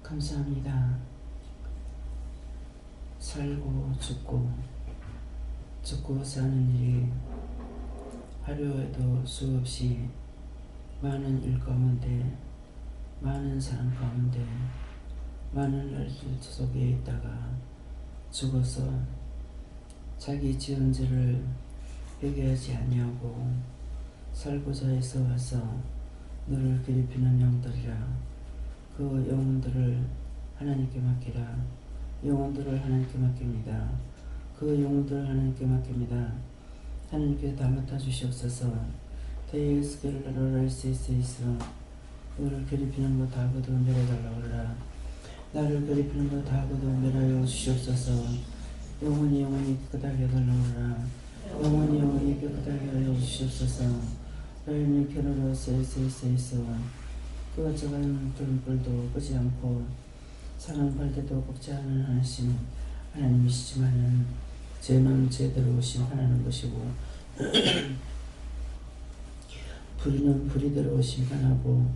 감사합니다. 살고 죽고 사는 일이 하루에도 수없이 많은 일 가운데, 많은 사람 가운데, 많은 날들 속에 있다가 죽어서 자기 지은 죄를 회개하지 아니하고 살고자 해서 와서 너를 괴롭히는 영들이라. 그 영혼들을 하나님께 맡기라. 영혼들을 하나님께 맡깁니다. 그 영혼들을 하나님께 맡깁니다. 하나님께 다 맡아주시옵소서. 대예수께로라라이스이스이스 너를 괴롭히는 것 다 거두어 내려달라고 하라. 나를 괴롭히는 것 다 거두어 내려여 주시옵소서. 영원히 깨끗하게 해달라고 하라. 영원히 깨끗하게 하여 주시옵소서. 라이니 캐로라 세이스이스이스 그가 저가는 뿔도 끄지 않고 사는 발대도 꺾지 않은 하나님이시지만은 죄는 죄대로 심판하는 것이고 불의는 불의대로 심판하고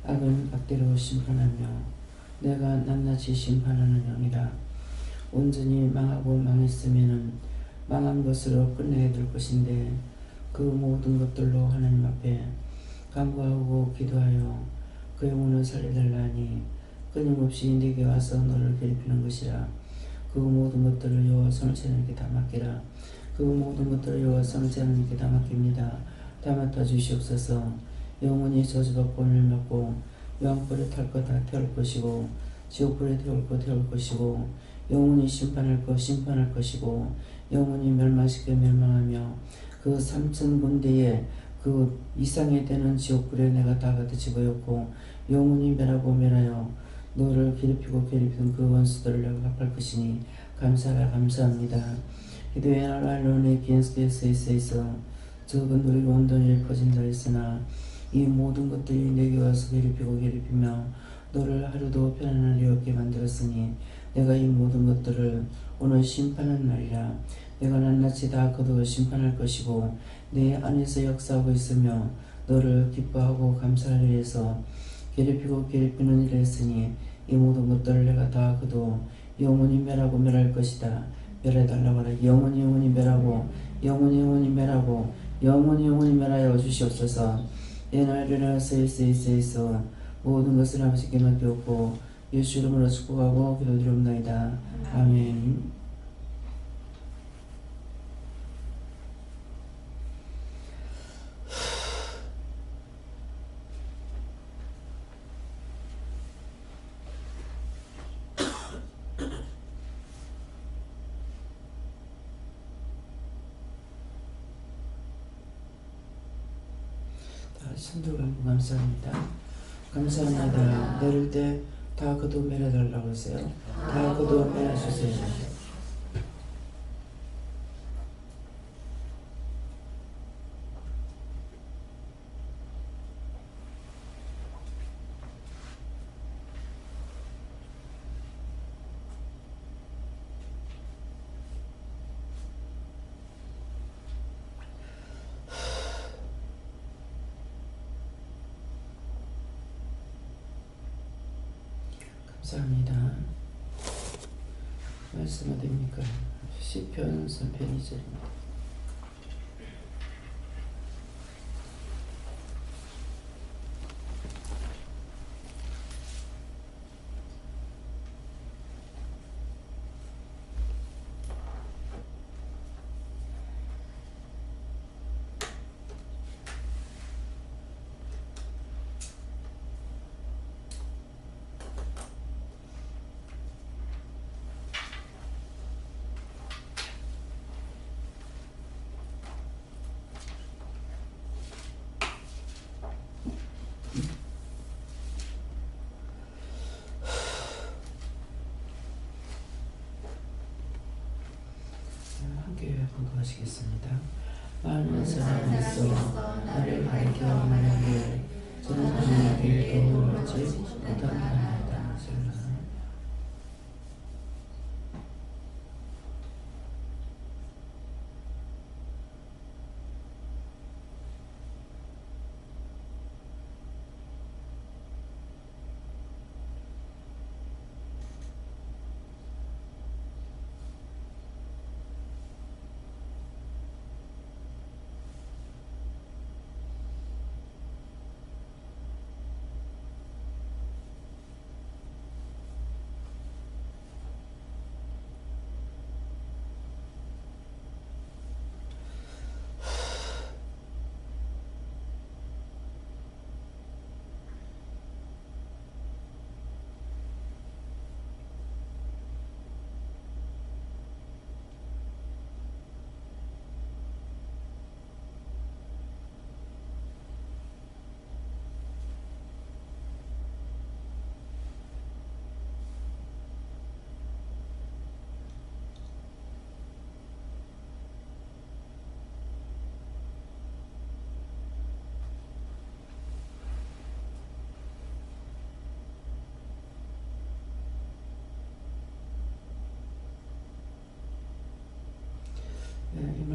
악은 악대로 심판하며 내가 낱낱이 심판하는 영이라. 온전히 망하고 망했으면은 망한 것으로 끝내야 될 것인데 그 모든 것들로 하나님 앞에 간구하고 기도하여 그 영혼을 살려달라니 끊임없이 네게 와서 너를 괴롭히는 것이라. 그 모든 것들을 여호와 선지자 하나님께 다 맡기라. 그 모든 것들을 여호와 선지자 하나님께 다 맡깁니다. 다 맡아 주시옵소서. 영원히 저주받고 멸받고 영불에 탈 것 다 태울 것이고 지옥불에 태울 것이고 영원히 심판할 것이고 영원히 멸망시켜 멸망하며 그 삼천 군대의 그 이상에 되는 지옥불에 내가 다 가득 집어였고 영원히 멸하여 너를 괴롭히는 그 원수들을 내가 갚을 것이니 감사합니다. 기도의 알론의 기엔스케스에서 적은 우리 온돈이 퍼진다 했으나 이 모든 것들이 내게 와서 괴롭히며 너를 하루도 편안한 일 없게 만들었으니 내가 이 모든 것들을 오늘 심판한 날이라. 내가 낱낱이 다 거두어 심판할 것이고 내 안에서 역사하고 있으며 너를 기뻐하고 감사하려 해서 괴롭히는 일을 했으니 이 모든 것들을 내가 다 거두어 영원히 멸할 것이다. 멸해달라고 하라. 영원히 멸하고 영원히 멸하여 주시옵소서. 예날이라 세이스이스이스 모든 것을 아버지께 맡겼고 예수 이름으로 축복하고 기도드리옵나이다. 아멘. 손들고 감사합니다. 감사합니다. 내릴 때 다 거두어 내려달라고 했어요. 다 거두어 내려주세요. 감사합니다. 말씀 어디입니까? 시편 3편 2절입니다. 함께 공부하시겠습니다. 많은 사람에서 나를 가리켜 말하기에 저는 하나님께 도움을 얻지 못합니다.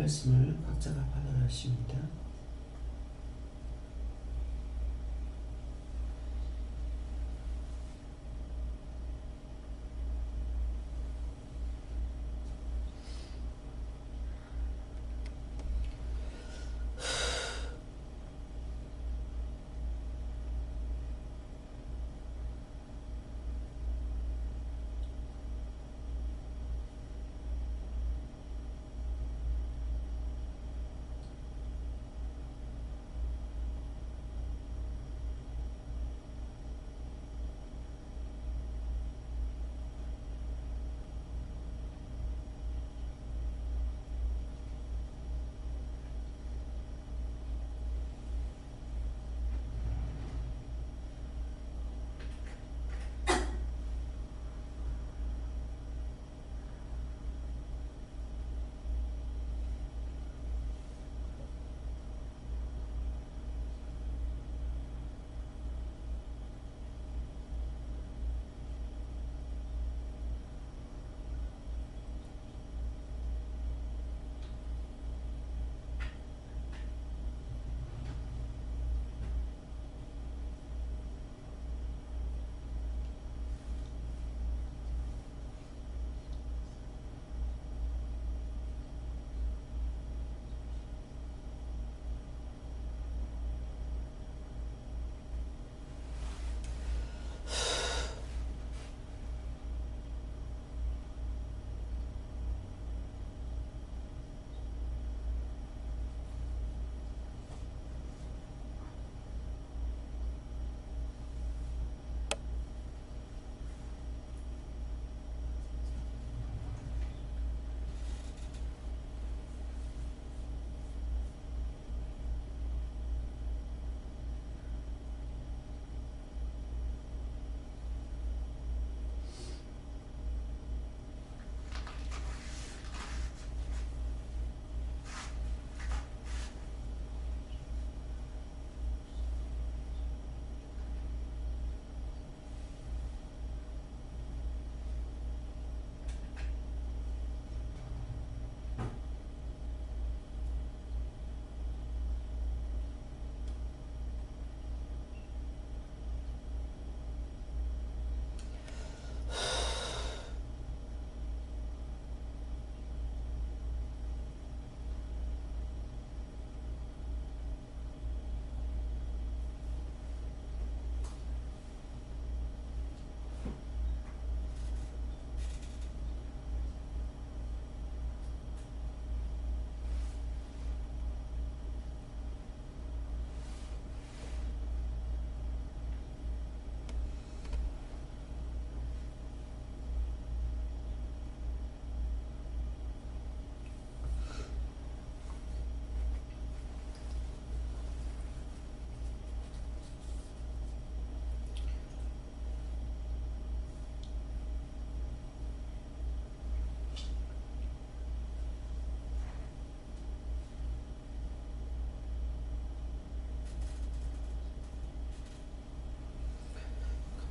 말씀을 각자가 받아라 하십니다.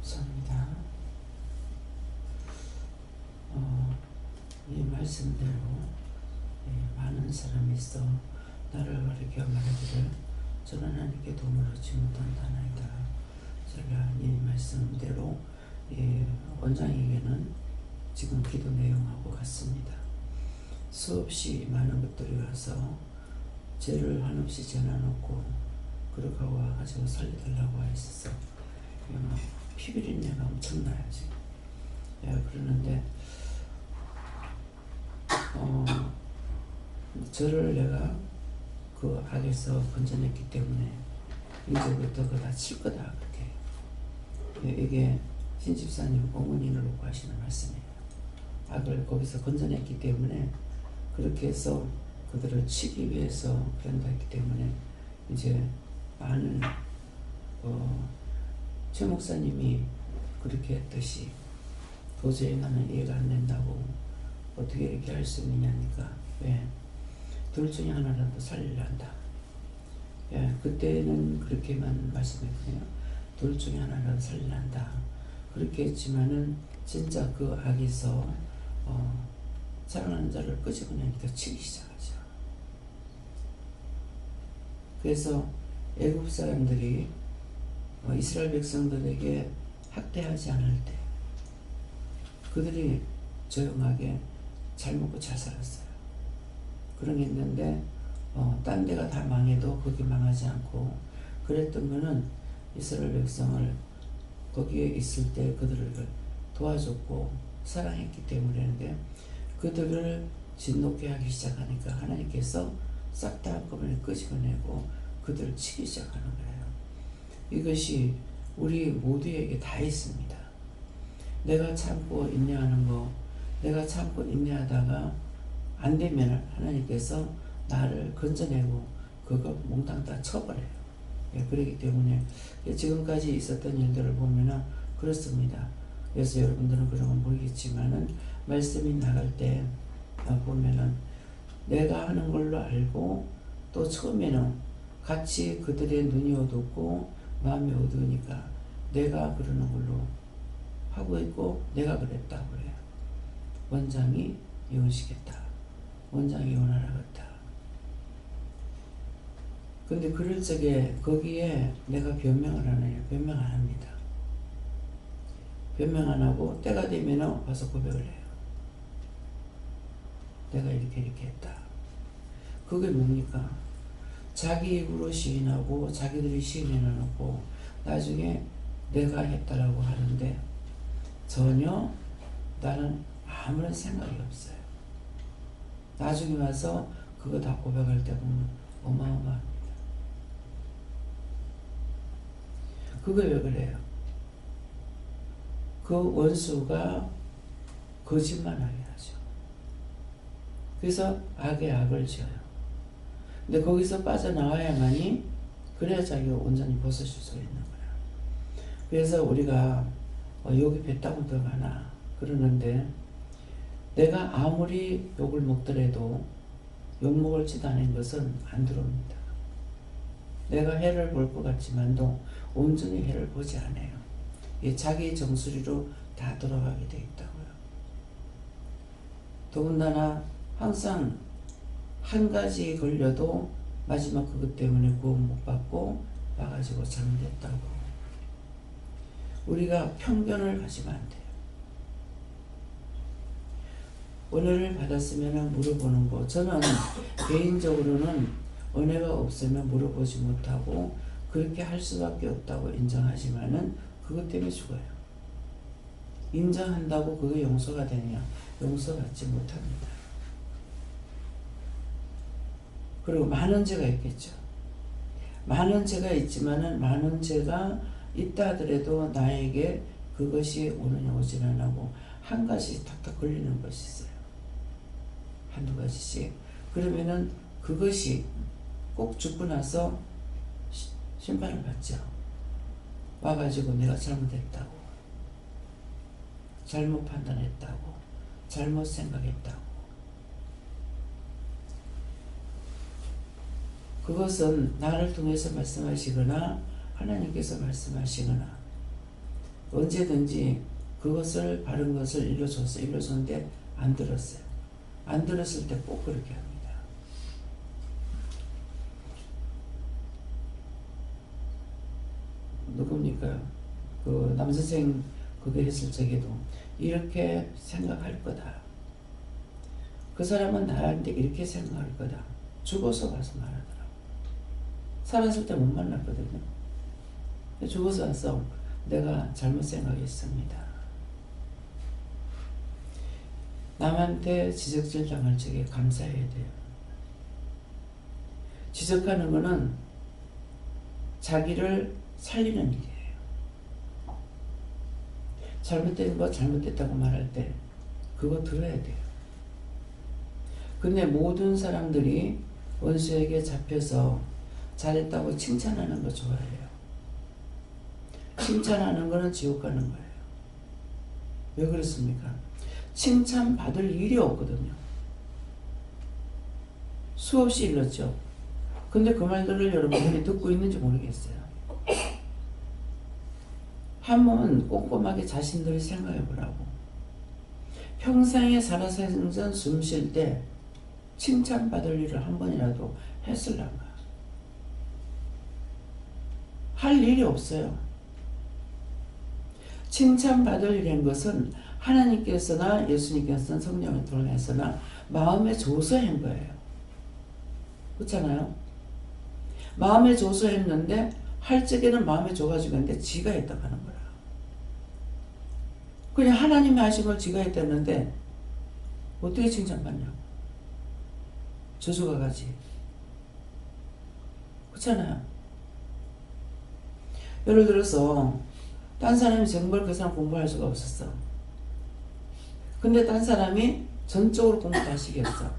감사합니다. 이 말씀대로 많은 사람이 있어 나를 가리켜 말하기를 저는 하나님께 도움을 얻지 못한다나이다. 제가 이 말씀대로 원장에게는 지금 기도 내용하고 같습니다. 수없이 많은 것들이 와서 죄를 한없이 전해놓고 그렇게 와가지고 살려달라고 하셔서 피비린내가 엄청나요 지금. 그러는데 저를 내가 그 악에서 건져냈기 때문에 이제부터 그거 다 칠 거다 그렇게. 이게 신집사님 어머니를 놓고 하시는 말씀이에요. 악을 거기서 건져냈기 때문에 그렇게 해서 그들을 치기 위해서 그런다 했기 때문에 이제 많은 최 목사님이 그렇게 했듯이 도저히 나는 이해가 안 된다고 어떻게 이렇게 할 수 있느냐니까 왜? 둘 중에 하나라도 살려야 한다. 그때는 그렇게만 말씀했거든요. 둘 중에 하나라도 살려야 한다. 그렇게 했지만은 진짜 그 악에서 사랑하는 자를 끄집어내니까 치기 시작하죠. 그래서 애굽 사람들이 이스라엘 백성들에게 학대하지 않을 때 그들이 조용하게 잘 먹고 잘 살았어요. 그런 게 있는데 딴 데가 다 망해도 거기 망하지 않고 그랬던 거는 이스라엘 백성을 거기에 있을 때 그들을 도와줬고 사랑했기 때문인데 그들을 진노케 하기 시작하니까 하나님께서 싹 다 한꺼번에 끄집어내고 그들을 치기 시작하는 거예요. 이것이 우리 모두에게 다 있습니다. 내가 참고 인내하는 거, 내가 참고 인내하다가 안 되면 하나님께서 나를 건져내고 그거 몽땅 다 쳐버려요. 그렇기 때문에 지금까지 있었던 일들을 보면은 그렇습니다. 그래서 여러분들은 그런 건 모르겠지만은 말씀이 나갈 때 보면은 내가 하는 걸로 알고 또 처음에는 같이 그들의 눈이 어둡고 마음이 어두우니까 내가 그러는 걸로 하고 있고 내가 그랬다고 해요. 원장이 이혼시켰다. 원장이 이혼하라겠다. 근데 그럴 적에 거기에 내가 변명을 하느냐? 변명 안 합니다. 변명 안 하고 때가 되면 와서 고백을 해요. 내가 이렇게 했다. 그게 뭡니까? 자기 입으로 시인하고 자기들이 시인해놓고 나중에 내가 했다라고 하는데 전혀 나는 아무런 생각이 없어요. 나중에 와서 그거 다 고백할 때 보면 어마어마합니다. 그거 왜 그래요? 그 원수가 거짓말하게 하죠. 그래서 악에 악을 지어요. 근데 거기서 빠져나와야만이 그래야 자기가 온전히 벗어질 수 있는 거야. 그래서 우리가 욕이 뱉다고 들어가나 그러는데 내가 아무리 욕을 먹더라도 욕 먹을지도 않은 것은 안 들어옵니다. 내가 해를 볼 것 같지만도 온전히 해를 보지 않아요. 자기 정수리로 다 돌아가게 되어 있다고요. 더군다나 항상 한 가지 걸려도 마지막 그것 때문에 구원 못 받고 와가지고 잘못했다고. 우리가 편견을 가지면 안 돼요. 은혜를 받았으면 물어보는 거. 저는 개인적으로는 은혜가 없으면 물어보지 못하고 그렇게 할 수밖에 없다고 인정하지만은 그것 때문에 죽어요. 인정한다고 그게 용서가 되느냐? 용서받지 못합니다. 그리고 많은 죄가 있겠죠. 많은 죄가 있지만은 많은 죄가 있다 하더라도 나에게 그것이 오느냐 오지 않고 한 가지 탁탁 걸리는 것이 있어요. 한두 가지씩. 그러면은 그것이 꼭 죽고 나서 심판을 받죠. 와가지고 내가 잘못했다고, 잘못 판단했다고, 잘못 생각했다고. 그것은 나를 통해서 말씀하시거나 하나님께서 말씀하시거나 언제든지 그것을 바른 것을 일러줬는데 안 들었어요. 안 들었을 때 꼭 그렇게 합니다. 누굽니까? 그 남선생 그거 했을 적에도 이렇게 생각할 거다. 그 사람은 나한테 이렇게 생각할 거다. 죽어서 와서 말하더라고. 살았을 때 못 만났거든요. 죽어서 와서 내가 잘못 생각했습니다. 남한테 지적질 당할 적에 감사해야 돼요. 지적하는 거는 자기를 살리는 일이에요. 잘못된 거 잘못됐다고 말할 때 그거 들어야 돼요. 근데 모든 사람들이 원수에게 잡혀서 잘했다고 칭찬하는 거 좋아해요. 칭찬하는 거는 지옥 가는 거예요. 왜 그렇습니까? 칭찬받을 일이 없거든요. 수없이 일렀죠. 근데 그 말들을 여러분들이 듣고 있는지 모르겠어요. 한번 꼼꼼하게 자신들이 생각해 보라고. 평생에 살아생전 숨 쉴 때 칭찬받을 일을 한 번이라도 했을란가? 할 일이 없어요. 칭찬받을 일인 것은 하나님께서나 예수님께서나 성령을 통해서나 마음에 줘서 한 거예요. 그렇잖아요. 마음에 줘서 했는데 할 적에는 마음에 줘가지고 했는데 지가 했다고 하는 거야. 그냥 하나님이 하신 걸 지가 했다는데 어떻게 칭찬받냐고. 저주가 가지. 그렇잖아요. 예를 들어서 딴 사람이 정말 그 사람 공부할 수가 없었어. 근데 딴 사람이 전적으로 공부 다 시켰어.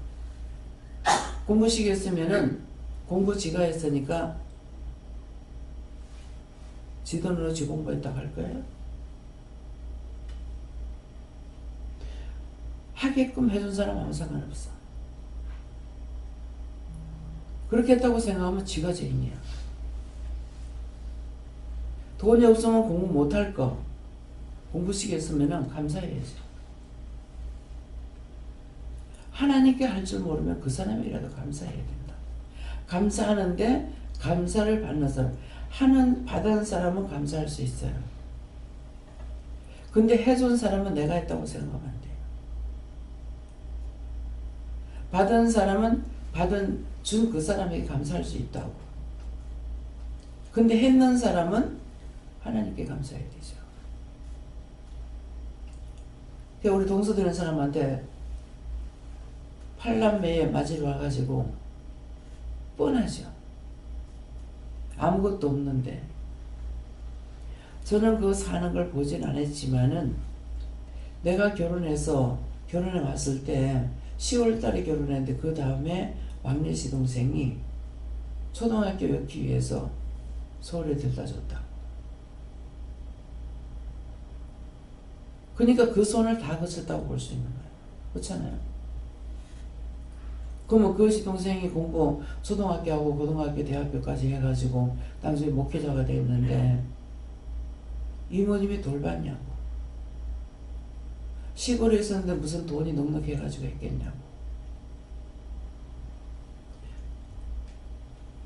공부 시켰으면은 공부 지가 했으니까 지 돈으로 지 공부했다고 할 거예요? 하게끔 해준 사람 아무 상관없어. 그렇게 했다고 생각하면 지가 죄인이야. 돈이 없으면 공부 못할 거 공부 시켰으면 감사해야지. 하나님께 할 줄 모르면 그 사람이라도 감사해야 된다. 감사하는데 감사를 받는 사람, 받은 사람은 감사할 수 있어요. 근데 해준 사람은 내가 했다고 생각하면 안 돼요. 받은 사람은 준 그 사람에게 감사할 수 있다고. 근데 했는 사람은 하나님께 감사해야 되죠. 우리 동서 되는 사람한테 팔남매에 맞이러 와가지고 뻔하죠. 아무것도 없는데 저는 그 사는 걸 보진 않았지만은 내가 결혼해 왔을 때 10월 달에 결혼했는데 그 다음에 막내 시동생이 초등학교 넣기 위해서 서울에 들다 줬다. 그러니까 그 손을 다 거쳤다고 볼 수 있는 거예요. 그렇잖아요. 그러면 그 시동생이 공부 초등학교하고 고등학교 대학교까지 해가지고 나중에 목회자가 됐는데 이모님이 돌봤냐고. 시골에 있었는데 무슨 돈이 넉넉해가지고 했겠냐고.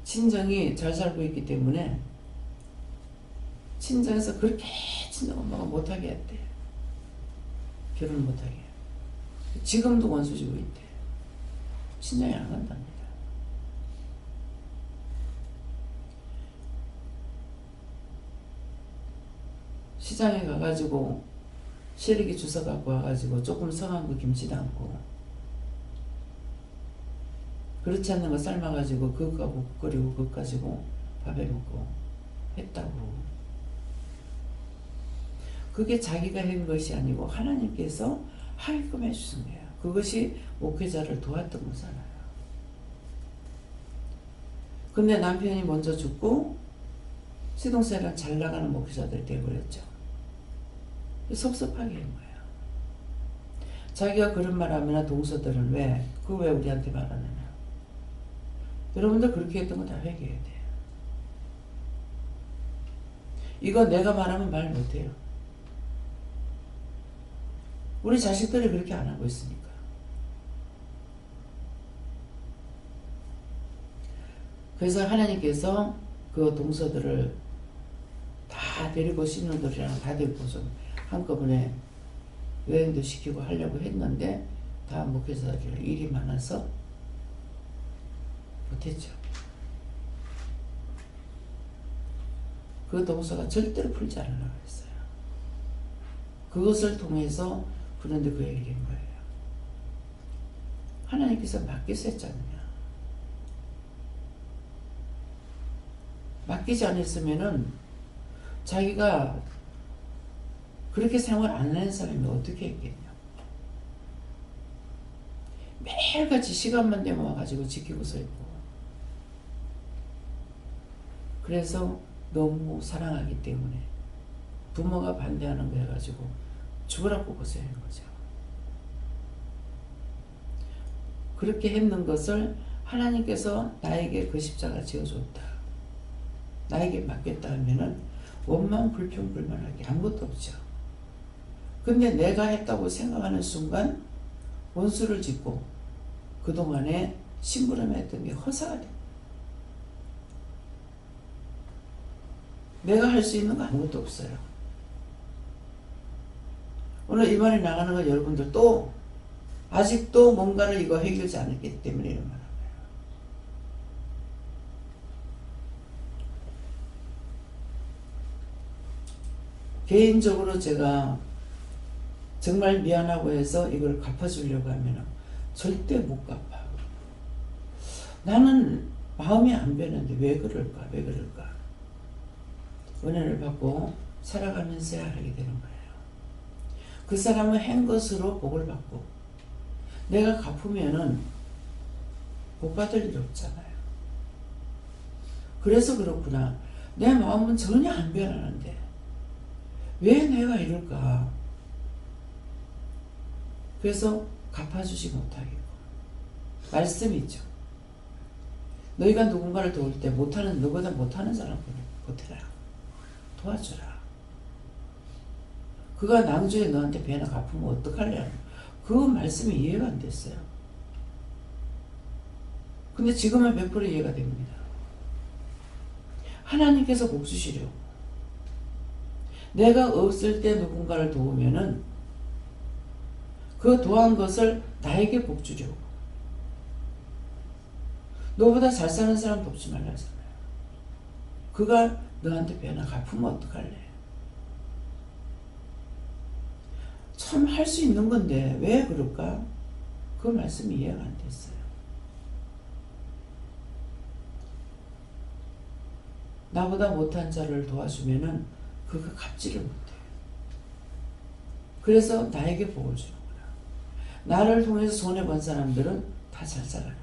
친정이 잘 살고 있기 때문에 친정에서 그렇게 친정 엄마가 못하게 했대. 결혼 못하게. 지금도 원수 지고 있대. 친정이 안 간답니다. 시장에 가가지고 시래기 주워 갖고 와가지고 조금 성한 거 김치 담고 그렇지 않는 거 삶아가지고 그거 국 끓이고 그거 가지고 밥에 먹고 했다고. 그게 자기가 한 것이 아니고 하나님께서 하게끔 해주신 거예요. 그것이 목회자를 도왔던 거잖아요. 근데 남편이 먼저 죽고 시동생은 잘 나가는 목회자들이 되어버렸죠. 섭섭하게 한 거예요. 자기가 그런 말 하면 동서들은 왜 우리한테 말하느냐. 여러분들 그렇게 했던 거 다 회개해야 돼요. 이거 내가 말하면 말 못해요. 우리 자식들이 그렇게 안 하고 있으니까. 그래서 하나님께서 그 동서들을 다 데리고 신우들이랑 다 데리고 좀 한꺼번에 여행도 시키고 하려고 했는데 다 목회자들 일이 많아서 못했죠. 그 동서가 절대로 풀지 않으려고 했어요. 그것을 통해서 그런데 그 얘기를 한 거예요. 하나님께서 맡기서 했지 않느냐. 맡기지 않았으면은 자기가 그렇게 생활 안 하는 사람이 어떻게 했겠냐. 매일같이 시간만 되면 와가지고 지키고 서 있고. 그래서 너무 사랑하기 때문에 부모가 반대하는 거 해가지고 죽으라고 고생한 거죠. 그렇게 했는 것을 하나님께서 나에게 그 십자가 지어줬다. 나에게 맡겼다 하면은 원망 불평 불만하게 아무것도 없죠. 근데 내가 했다고 생각하는 순간 원수를 짓고 그동안에 심부름했던 게 허사가 됩니다. 내가 할 수 있는 거 아무것도 없어요. 오늘 이번에 나가는 거 여러분들 또 아직도 뭔가를 이거 해결하지 않았기 때문에 이런 말합니다. 개인적으로 제가 정말 미안하고 해서 이걸 갚아주려고 하면 절대 못 갚아. 나는 마음이 안 변하는데 왜 그럴까? 왜 그럴까? 은혜를 받고 살아가면서 하게 되는 거예요. 그 사람은 한 것으로 복을 받고 내가 갚으면은 복 받을 일 없잖아요. 그래서 그렇구나. 내 마음은 전혀 안 변하는데 왜 내가 이럴까? 그래서 갚아주지 못하겠고 말씀이 있죠. 너희가 누군가를 도울 때 못하는 너보다 못하는 사람 보태라. 도와주라. 그가 낭주에 너한테 배나 갚으면 어떡하려? 그 말씀이 이해가 안 됐어요. 근데 지금은 100% 이해가 됩니다. 하나님께서 복 주시려고. 내가 없을 때 누군가를 도우면은 그 도한 것을 나에게 복 주려고. 너보다 잘 사는 사람 돕지 말라잖아요. 그가 너한테 배나 갚으면 어떡할래? 참 할 수 있는 건데 왜 그럴까? 그 말씀이 이해가 안 됐어요. 나보다 못한 자를 도와주면은 그가 갚지를 못해요. 그래서 나에게 복을 주는구나. 나를 통해서 손해본 사람들은 다 잘 살아요.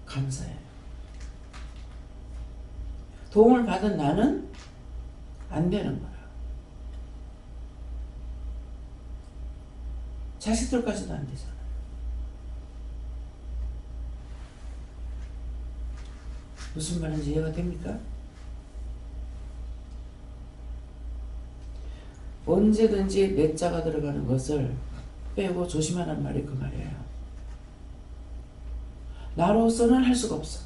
감사해요. 도움을 받은 나는 안 되는 거야. 자식들까지도 안 되잖아요. 무슨 말인지 이해가 됩니까? 언제든지 내 자가 들어가는 것을 빼고 조심하란 말이 그 말이에요. 나로서는 할 수가 없어.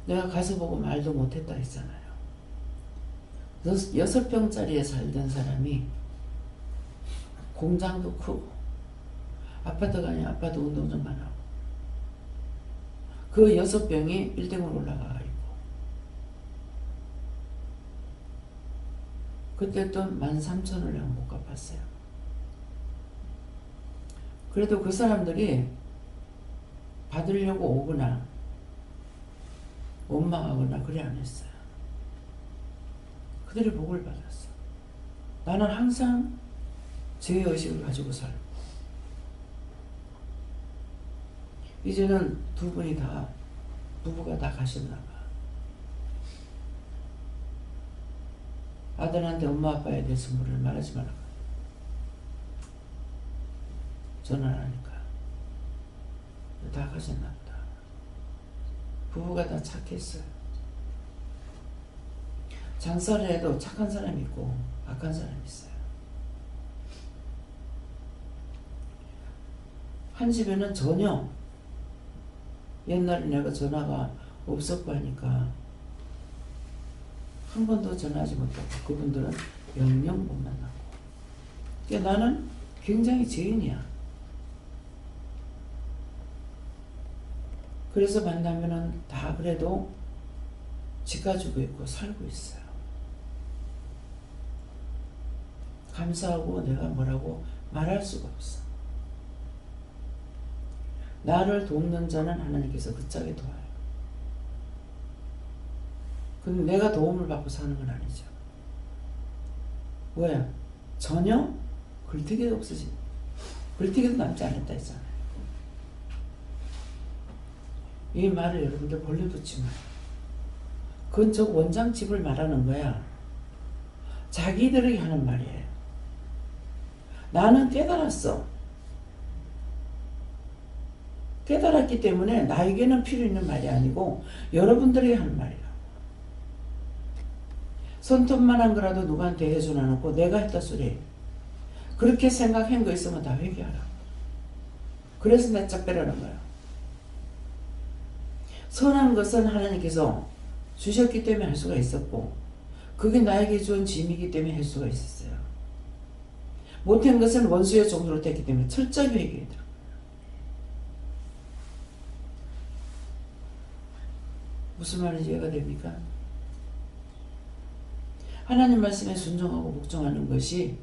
내가 가서 보고 말도 못했다 했잖아요. 6평짜리에 살던 사람이 공장도 크고 아파트가 아니라 아파트 운동 좀 하고 그 6병이 빌딩으로 올라가 있고 그때 또 13,000원을 내가 못 갚았어요. 그래도 그 사람들이 받으려고 오거나 원망하거나 그래 안 했어요. 그들이 복을 받았어. 나는 항상 죄의식을 가지고 살고 이제는 두 분이 다 부부가 다 가셨나 봐. 아들한테 엄마 아빠에 대해서 뭐를 말하지 말라고 전화를 하니까 다 가셨나 보다. 부부가 다 착했어요. 장사를 해도 착한 사람이 있고 악한 사람이 있어요. 한 집에는 전혀 옛날에 내가 전화가 없었고 하니까 한 번도 전화하지 못하고 그분들은 영영 못 만나고 그러니까 나는 굉장히 죄인이야. 그래서 만나면은 다 그래도 집 가지고 있고 살고 있어요. 감사하고 내가 뭐라고 말할 수가 없어. 나를 돕는 자는 하나님께서 그 짝에 도와요. 근데 내가 도움을 받고 사는 건 아니죠. 뭐야? 전혀 글티기도 없으지. 글티기도 남지 않았다 했잖아요. 이 말을 여러분들 벌려두지 마요. 그건 저 원장 집을 말하는 거야. 자기들에게 하는 말이에요. 나는 깨달았어. 깨달았기 때문에 나에게는 필요 있는 말이 아니고 여러분들에게 하는 말이야. 손톱만한 거라도 누구한테 해주나 놓고 내가 했다 소리. 그렇게 생각한 거 있으면 다 회개하라. 그래서 내짝 빼라는 거야. 선한 것은 하나님께서 주셨기 때문에 할 수가 있었고 그게 나에게 주은 짐이기 때문에 할 수가 있었어요. 못한 것은 원수의 종로로 됐기 때문에 철저히 회개해야 돼요. 무슨 말인지 이해가 됩니까? 하나님 말씀에 순종하고 복종하는 것이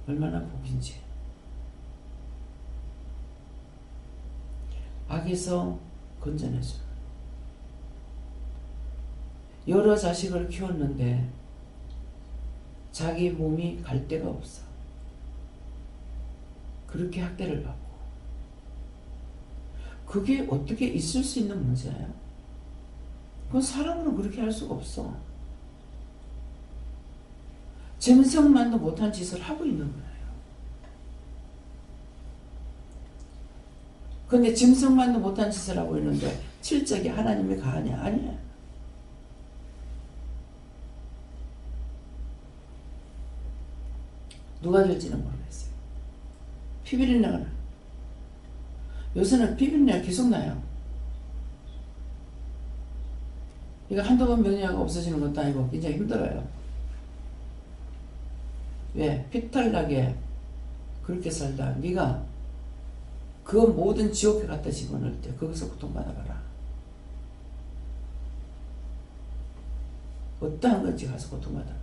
얼마나 복인지. 악에서 건져내줘. 여러 자식을 키웠는데 자기 몸이 갈 데가 없어. 그렇게 학대를 받고. 그게 어떻게 있을 수 있는 문제예요? 그건 사람으로 그렇게 할 수가 없어. 짐승만도 못한 짓을 하고 있는 거예요. 근데 짐승만도 못한 짓을 하고 있는데 실적이 하나님이 가하냐? 아니에요. 누가 될지는 모르겠어요. 피비린내가 나. 요새는 피비린내가 계속 나요. 이거 한두 번 면역이 없어지는 것도 아니고 굉장히 힘들어요. 왜? 피탈나게 그렇게 살다 네가 그 모든 지옥에 갖다 집어넣을 때 거기서 고통받아봐라. 어떠한 건지 가서 고통받아봐라.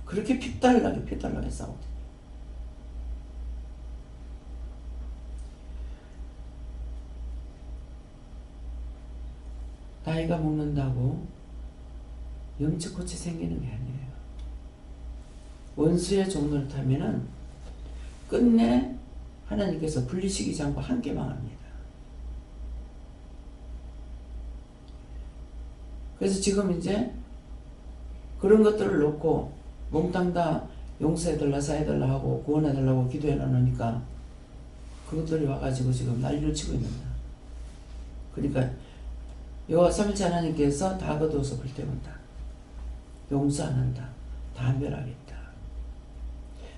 그렇게 피달나게 싸우거든요. 나이가 먹는다고 영치코치 생기는 게 아니에요. 원수의 종로를 타면은 끝내 하나님께서 분리시키지 않고 함께 망합니다. 그래서 지금 이제 그런 것들을 놓고 몽땅 다 용서해달라 사해달라 하고 구원해달라고 기도해 놓으니까 그것들이 와가지고 지금 난리를 치고 있는 거야. 그러니까 여호와 삼위일체 하나님께서 다 거두어서 불태운다. 용서 안 한다. 다 멸하겠다.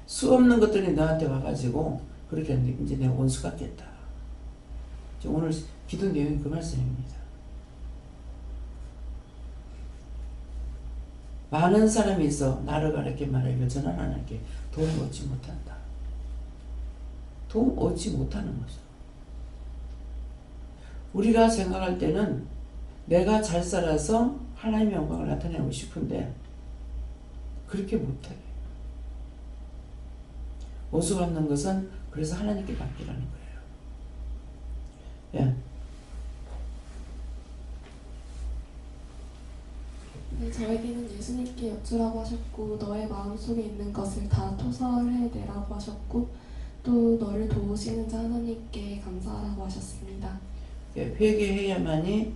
수 없는 것들이 너한테 와가지고 그렇게 이제 내가 원수 같겠다. 오늘 기도 내용이 그 말씀입니다. 많은 사람이 있어 나를 가르쳐 말하기를 저는 하나님께 도움 얻지 못한다. 도움 얻지 못하는 거죠. 우리가 생각할 때는 내가 잘 살아서 하나님의 영광을 나타내고 싶은데 그렇게 못해. 원수 갚는 것은 그래서 하나님께 맡기라는 거예요. 예. 네, 저에게는 예수님께 여쭈라고 하셨고 너의 마음속에 있는 것을 다 토설해내라고 하셨고 또 너를 도우시는 자 하나님께 감사하라고 하셨습니다. 예, 회개해야만이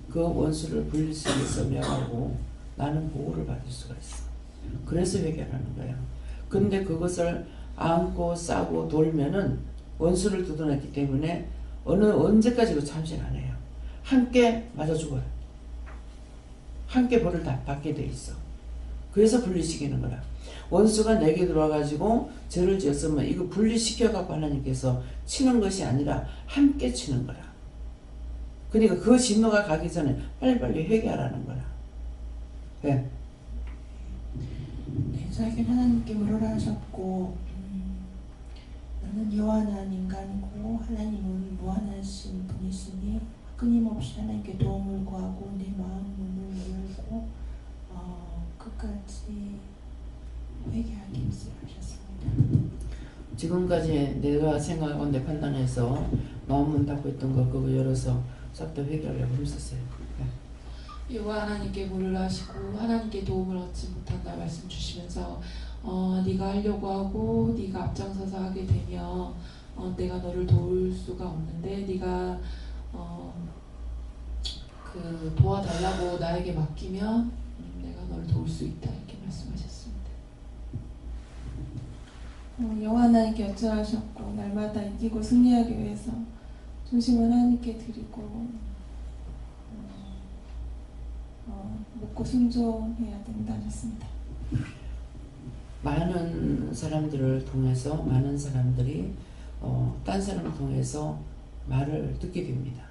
그 원수를 분릴 수 있어 명하고 나는 보호를 받을 수가 있어. 그래서 회개하는 거예요. 근데 그것을 안고 싸고 돌면은 원수를 두드렸기 때문에 언제까지도 참신 안 해요. 함께 맞아 죽어요. 함께 벌을 다 받게 돼 있어. 그래서 분리시키는 거라. 원수가 내게 들어와가지고 죄를 지었으면 이거 분리시켜갖고 하나님께서 치는 것이 아니라 함께 치는 거라. 그러니까 그 진노가 가기 전에 빨리빨리 회개하라는 거라. 네. 네, 저에겐 하나님께 물으라 하셨고 나는 요한한 인간이고 하나님은 무한하신 분이시니 끊임없이 하나님께 도움을 구하고 내 마음 문을 열고 끝까지 회개하기 하셨습니다. 지금까지 내가 생각하고 내 판단해서 마음문 닫고 있던 거 그거 열어서 싹 다 회개하려고 힘썼어요. 네. 여호와 하나님께 물으라 하시고 하나님께 도움을 얻지 못한다 말씀 주시면서 네가 하려고 하고 네가 앞장서서 하게 되면 내가 너를 도울 수가 없는데 네가 그 도와달라고 나에게 맡기면 내가 너를 도울 수 있다 이렇게 말씀하셨습니다. 여호와 하나님께 여쭈라 하셨고 날마다 이기고 승리하기 위해서 중심을 하나님께 드리고 묻고 순종해야 된다 하셨습니다. 많은 사람들을 통해서 많은 사람들이 딴 사람을 통해서 말을 듣게 됩니다.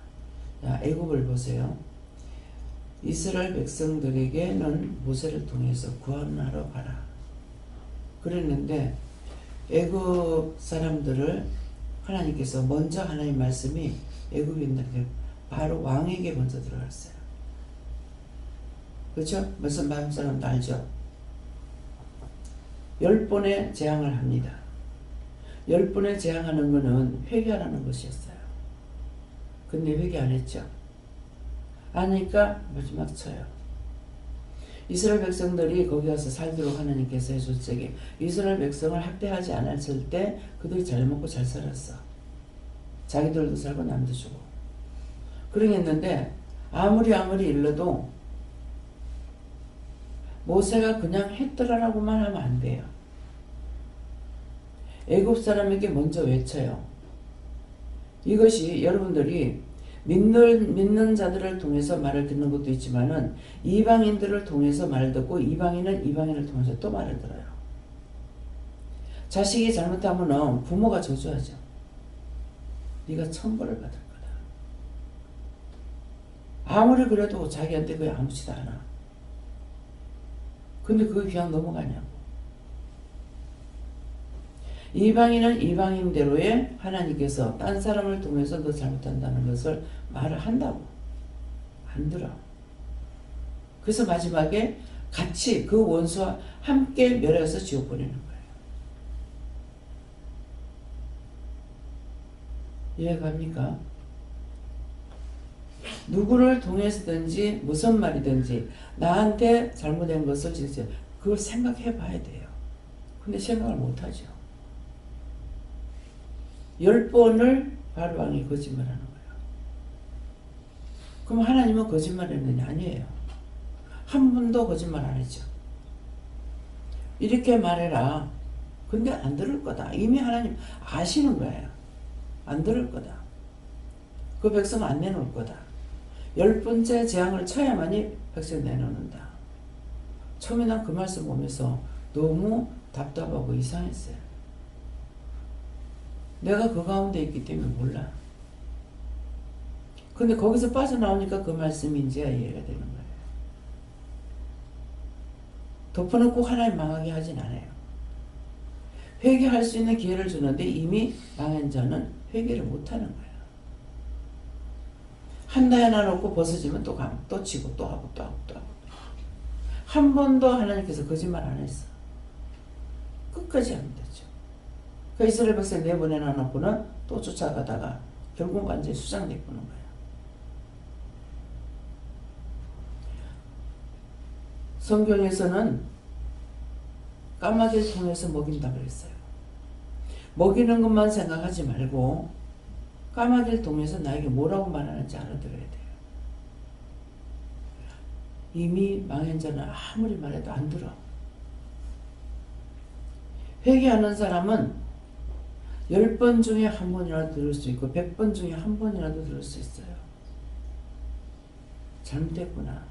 자, 애굽을 보세요. 이스라엘 백성들에게는 모세를 통해서 구원하러 가라 그랬는데 애굽 사람들을 하나님께서 먼저 하나님 말씀이 애굽인들에게 바로 왕에게 먼저 들어갔어요. 그렇죠? 무슨 마음 사람도 알죠? 10번의 재앙을 합니다. 10번의 재앙하는 것은 회개하라는 것이었어요. 근데 회개 안 했죠. 하니까 마지막 쳐요. 이스라엘 백성들이 거기 가서 살도록 하나님께서 해줄 적에 이스라엘 백성을 학대하지 않았을 때 그들이 잘 먹고 잘 살았어. 자기들도 살고 남도 주고. 그러겠는데 아무리 일러도 모세가 그냥 했더라라고만 하면 안 돼요. 애굽 사람에게 먼저 외쳐요. 이것이 여러분들이 믿는 자들을 통해서 말을 듣는 것도 있지만은 이방인들을 통해서 말을 듣고 이방인은 이방인을 통해서 또 말을 들어요. 자식이 잘못하면은 부모가 저주하죠. 네가 천벌을 받을 거다. 아무리 그래도 자기한테 그게 아무렇지도 않아. 근데 그게 그냥 넘어가냐고. 이방인은 이방인대로의 하나님께서 딴 사람을 통해서 너 잘못한다는 것을 말을 한다고. 안 들어. 그래서 마지막에 같이 그 원수와 함께 멸해서 지옥 보내는 거예요. 이해갑니까? 누구를 통해서든지 무슨 말이든지 나한테 잘못된 것을 진짜 그걸 생각해 봐야 돼요. 근데 생각을 못하죠. 10번을 바로 왕이 거짓말하는 거예요. 그럼 하나님은 거짓말했느냐? 아니에요. 한 번도 거짓말 안 했죠. 이렇게 말해라. 근데 안 들을 거다. 이미 하나님 아시는 거예요. 안 들을 거다. 그 백성은 안 내놓을 거다. 10번째 재앙을 쳐야만이 백성 내놓는다. 처음에 난 그 말씀 보면서 너무 답답하고 이상했어요. 내가 그 가운데 있기 때문에 몰라. 근데 거기서 빠져나오니까 그 말씀이 이제 이해가 되는 거예요. 덮어놓고 하나님 망하게 하진 않아요. 회개할 수 있는 기회를 주는데 이미 망한 자는 회개를 못하는 거예요. 한다 하나 놓고 벗어지면 또 가면 또 치고 또 하고 또 하고 또 하고. 한 번도 하나님께서 거짓말 안 했어. 끝까지 하면 되죠. 그 이스라엘 백성 내보내놔 놓고는 또 쫓아가다가 결국 완전히 수장돼 보는 거예요. 성경에서는 까마귀를 통해서 먹인다 그랬어요. 먹이는 것만 생각하지 말고 까마귀를 통해서 나에게 뭐라고 말하는지 알아들어야 돼요. 이미 망한 자는 아무리 말해도 안 들어. 회개하는 사람은 10번 중에 한 번이라도 들을 수 있고 100번 중에 한 번이라도 들을 수 있어요. 잘못했구나.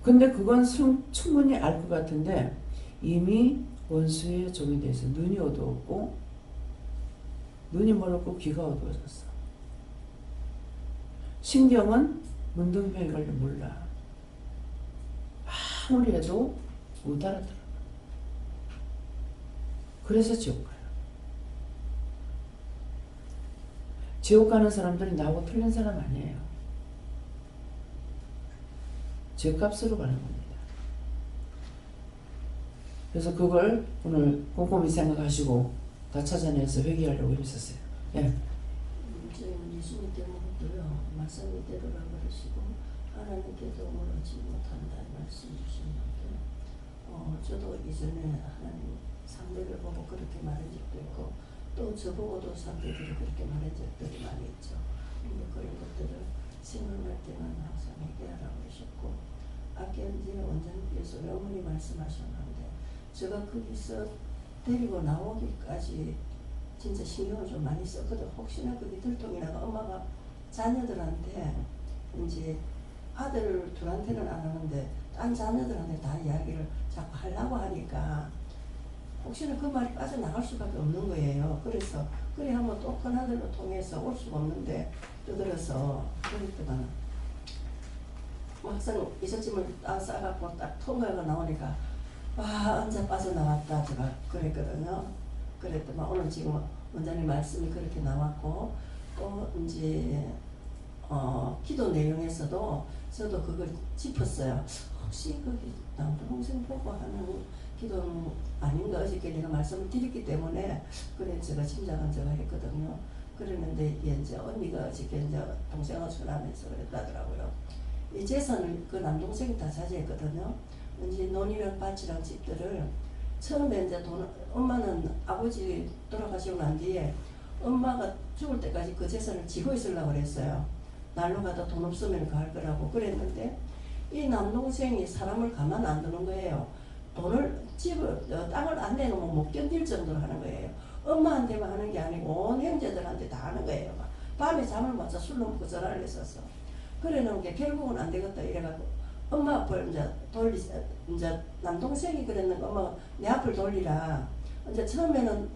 근데 그건 충분히 알 것 같은데 이미 원수의 종이 돼서 눈이 어두웠고 눈이 멀었고 귀가 어두워졌어. 신경은 문둥병이 걸려 몰라. 아무리 해도 못 알아들어. 그래서 지옥 가요. 지옥 가는 사람들이 나하고 틀린 사람 아니에요. 죄값으로 가는 겁니다. 그래서 그걸 오늘 꼼꼼히 생각하시고 다 찾아내서 회개하려고 힘썼어요. 예. 저희는 예수님께 묻고요. 말씀대로라 그러시고 하나님께 도움을 얻지 못한다는 말씀 주시는데 저도 이전에 하나님 상대를 보고 그렇게 말한 적도 있고 또 저보고도 상대들이 그렇게 말한 적들이 많이 있죠. 그런 것들을 생각할 때는 항상 회개하라고 그러셨고 아까 이제 원장님께서 어머니 말씀하셨는데 제가 거기서 데리고 나오기까지 진짜 신경을 좀 많이 썼거든. 혹시나 그게 들통이라가 엄마가 자녀들한테 이제 아들 둘한테는 안 하는데 딴 자녀들한테 다 이야기를 자꾸 하려고 하니까 혹시나 그 말이 빠져나갈 수밖에 없는 거예요. 그래서 그래 하면 또 큰아들로 통해서 올 수가 없는데 떠들어서 그랬더만 막상 이삿짐을 딱 싸갖고 딱 통과가 나오니까 와 언제 빠져나왔다 제가 그랬거든요. 그랬더만 오늘 지금 원장님 말씀이 그렇게 나왔고 또 이제 기도 내용에서도 저도 그걸 짚었어요. 혹시 거기 남동생 보고 하는 기도는 아닌가 어저께 내가 말씀을 드렸기 때문에 그래 제가 짐작한 제가 했거든요. 그랬는데 이제 언니가 어저께 이제 동생을 전화하면서 그랬다더라고요. 이 재산을 그 남동생이 다 차지했거든요. 이제 논이랑 밭이랑 집들을 처음에 이제 엄마는 아버지 돌아가시고 난 뒤에 엄마가 죽을 때까지 그 재산을 지고 있으려고 그랬어요. 날로 가다 돈 없으면 갈 거라고 그랬는데 이 남동생이 사람을 가만 안 두는 거예요. 땅을 안 내놓으면 못 견딜 정도로 하는 거예요. 엄마한테만 하는 게 아니고 온 형제들한테 다 하는 거예요. 막. 밤에 잠을 못 자 술 먹고 전화를 했었어. 그래 놓은 게 결국은 안 되겠다 이래가지고 엄마 앞을 이제 남동생이 그랬는 거 엄마가 내 앞을 돌리라. 이제 처음에는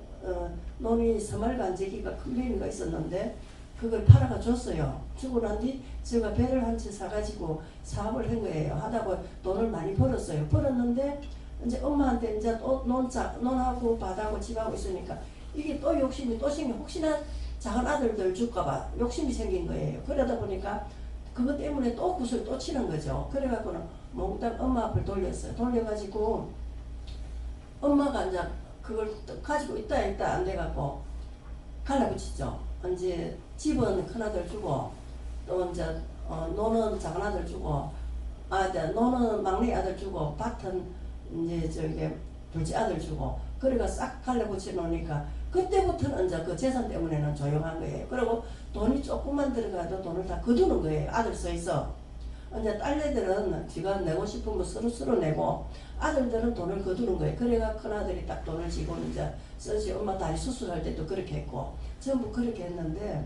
논이 서말간제기가 큰 배가 있었는데 그걸 팔아가 줬어요. 주고 난 뒤 제가 배를 한 채 사가지고 사업을 한 거예요. 하다가 돈을 많이 벌었어요. 벌었는데 이제 엄마한테 이제 또 논하고 밭하고 집하고 있으니까 이게 또 욕심이 또 생겨. 혹시나 작은 아들들 줄까봐 욕심이 생긴 거예요. 그러다 보니까 그것 때문에 또 굿을 또 치는 거죠. 그래갖고는 몽땅 엄마 앞을 돌렸어요. 돌려가지고 엄마가 이제 그걸 가지고 있다 안 돼갖고 갈라붙이죠. 이제 집은 큰아들 주고 또 이제 노는 작은아들 주고 이제 노는 막내 아들 주고 밭은 이제 저기 둘째 아들 주고 그래가 싹 갈라붙여 놓으니까 그때부터는 이제 그 재산 때문에는 조용한 거예요. 그리고 돈이 조금만 들어가도 돈을 다 거두는 거예요. 아들 서 있어. 이제 딸내들은 지가 내고 싶은 거 서로 내고 아들들은 돈을 거두는 거예요. 그래가 큰아들이 딱 돈을 지고 이제 쓰지. 엄마 다리 수술할 때도 그렇게 했고 전부 그렇게 했는데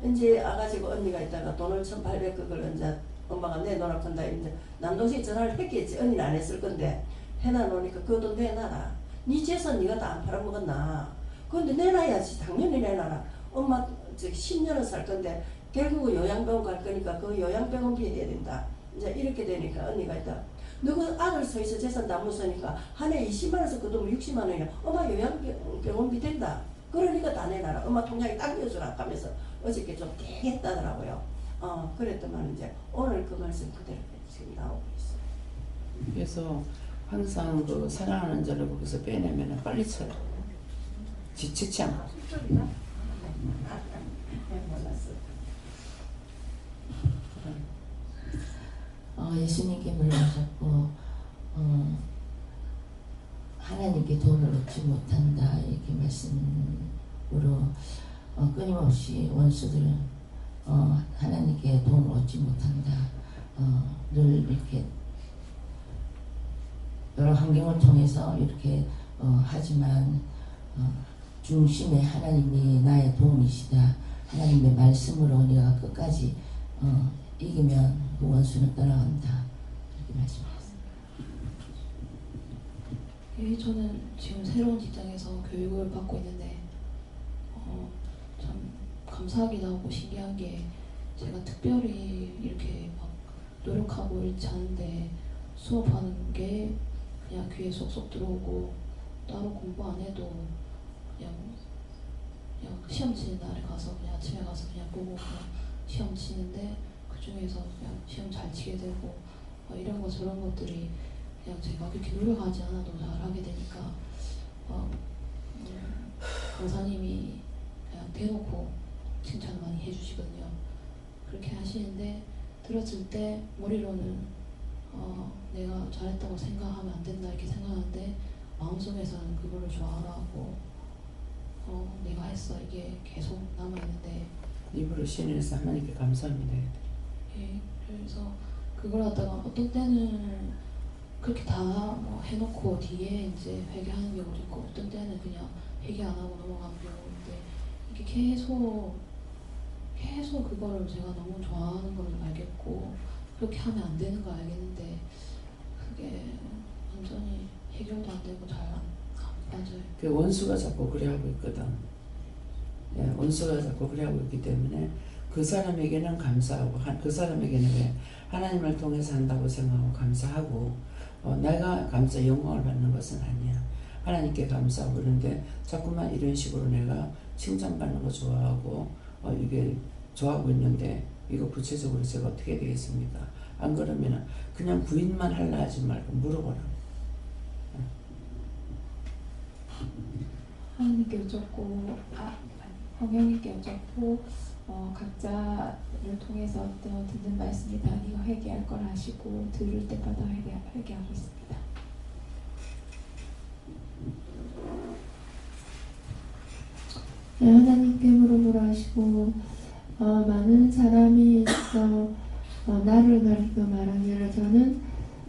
이제 아가지고 언니가 있다가 돈을 1,800 그걸 이제 엄마가 내놓으라 한다. 이제 남동생이 전화를 했겠지. 언니는 안 했을 건데 해놔놓으니까 그 돈 내놔라. 네 재산 네가 다 안 팔아먹었나. 그런데 내놔야지. 당연히 내놔라. 엄마 저기 10년을 살 건데 결국은 요양병원 갈 거니까 그 요양병원비 내야 된다. 이제 이렇게 되니까 언니가 있다. 너그 아들 서있어 재산 다 못 쓰니까 한 해 20만 원에서 그돈 60만 원이야. 엄마 요양병원비 된다. 그러니까 다 내놔라. 엄마 통장에 당겨주라 하면서 어저께 좀 되겠다더라고요. 그랬더만 이제 오늘 그 말씀 그대로 지금 나오고 있어요. 그래서 항상 그 사랑하는 자를 거기서 빼내면 빨리 쳐요. 지치지 않고. 예수님께 물러가셨고 하나님께 도움을 얻지 못한다 이렇게 말씀으로 끊임없이 원수들 하나님께 도움을 얻지 못한다 늘 이렇게 여러 환경을 통해서 이렇게 하지만 중심에 하나님이 나의 도움이시다. 하나님의 말씀으로 네가 끝까지 이기면 그 원수는 떠나간다. 이렇게 말씀하셨습니다. 예, 저는 지금 새로운 직장에서 교육을 받고 있는데 참 감사하기도 하고 신기한 게 제가 특별히 이렇게 막 노력하고 이렇지 않은데 수업하는 게 그냥 귀에 쏙쏙 들어오고 따로 공부 안 해도 그냥 시험 치는 날에 가서 그냥 아침에 가서 그냥 보고 그냥 시험 치는데 그 중에서 그냥 시험 잘 치게 되고 이런 거 저런 것들이 그냥 제가 그렇게 노력하지 않아도 잘하게 되니까 강사님이 그냥 대놓고 칭찬 많이 해주시거든요. 그렇게 하시는데 들었을 때 머리로는 내가 잘했다고 생각하면 안 된다 이렇게 생각하는데 마음속에서는 그거를 좋아하고 내가 했어 이게 계속 남아있는데 입으로 신에서 하나님께 감사합니다. 예, 그래서 그걸 갖다가 어떤 때는 그렇게 다 뭐 해놓고 뒤에 이제 회개하는 경우도 있고 어떤 때는 그냥 회개 안 하고 넘어가는 경우도 있는데 이게 계속 그거를 제가 너무 좋아하는 걸 알겠고 그렇게 하면 안 되는 걸 알겠는데 그게 완전히 해결도 안 되고 잘 안 맞아요. 그 원수가 자꾸 그래 하고 있거든. 예, 원수가 자꾸 그래 하고 있기 때문에 그 사람에게는 감사하고 그 사람에게는 왜 하나님을 통해서 한다고 생각하고 감사하고 내가 감사 영광을 받는 것은 아니야. 하나님께 감사하고 그런데 자꾸만 이런 식으로 내가 칭찬받는 거 좋아하고 이게 좋아하고 있는데 이거 구체적으로 제가 어떻게 해야 되겠습니까? 안 그러면 그냥 부인만 하려 하지 말고 물어보라. 하나님께 여쭙고 성령님께 여쭙고 각자를 통해서 듣는 말씀이 다 네가 회개할 걸 아시고 들을 때마다 회개하고 있습니다. 네, 하나님께 물어보라 하시고 많은 사람이 있어 나를 가리켜 말하기를 저는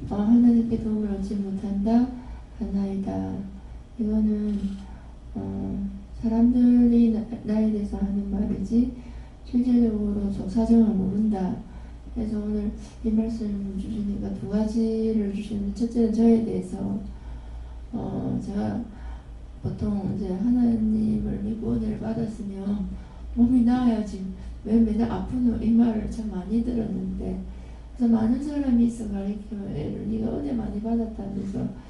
하나님께 도움을 얻지 못한다 하나이다. 이거는 사람들이 나에 대해서 하는 말이지 실질적으로 저 사정을 모른다. 그래서 오늘 이 말씀 주시니까 두 가지를 주시는데 첫째는 저에 대해서 제가 보통 이제 하나님을 믿고 은혜를 받았으면 몸이 나아야지 왜 맨날 아픈 이 말을 참 많이 들었는데 그래서 많은 사람이 있어 가르치면 애를 네가 은혜 많이 받았다면서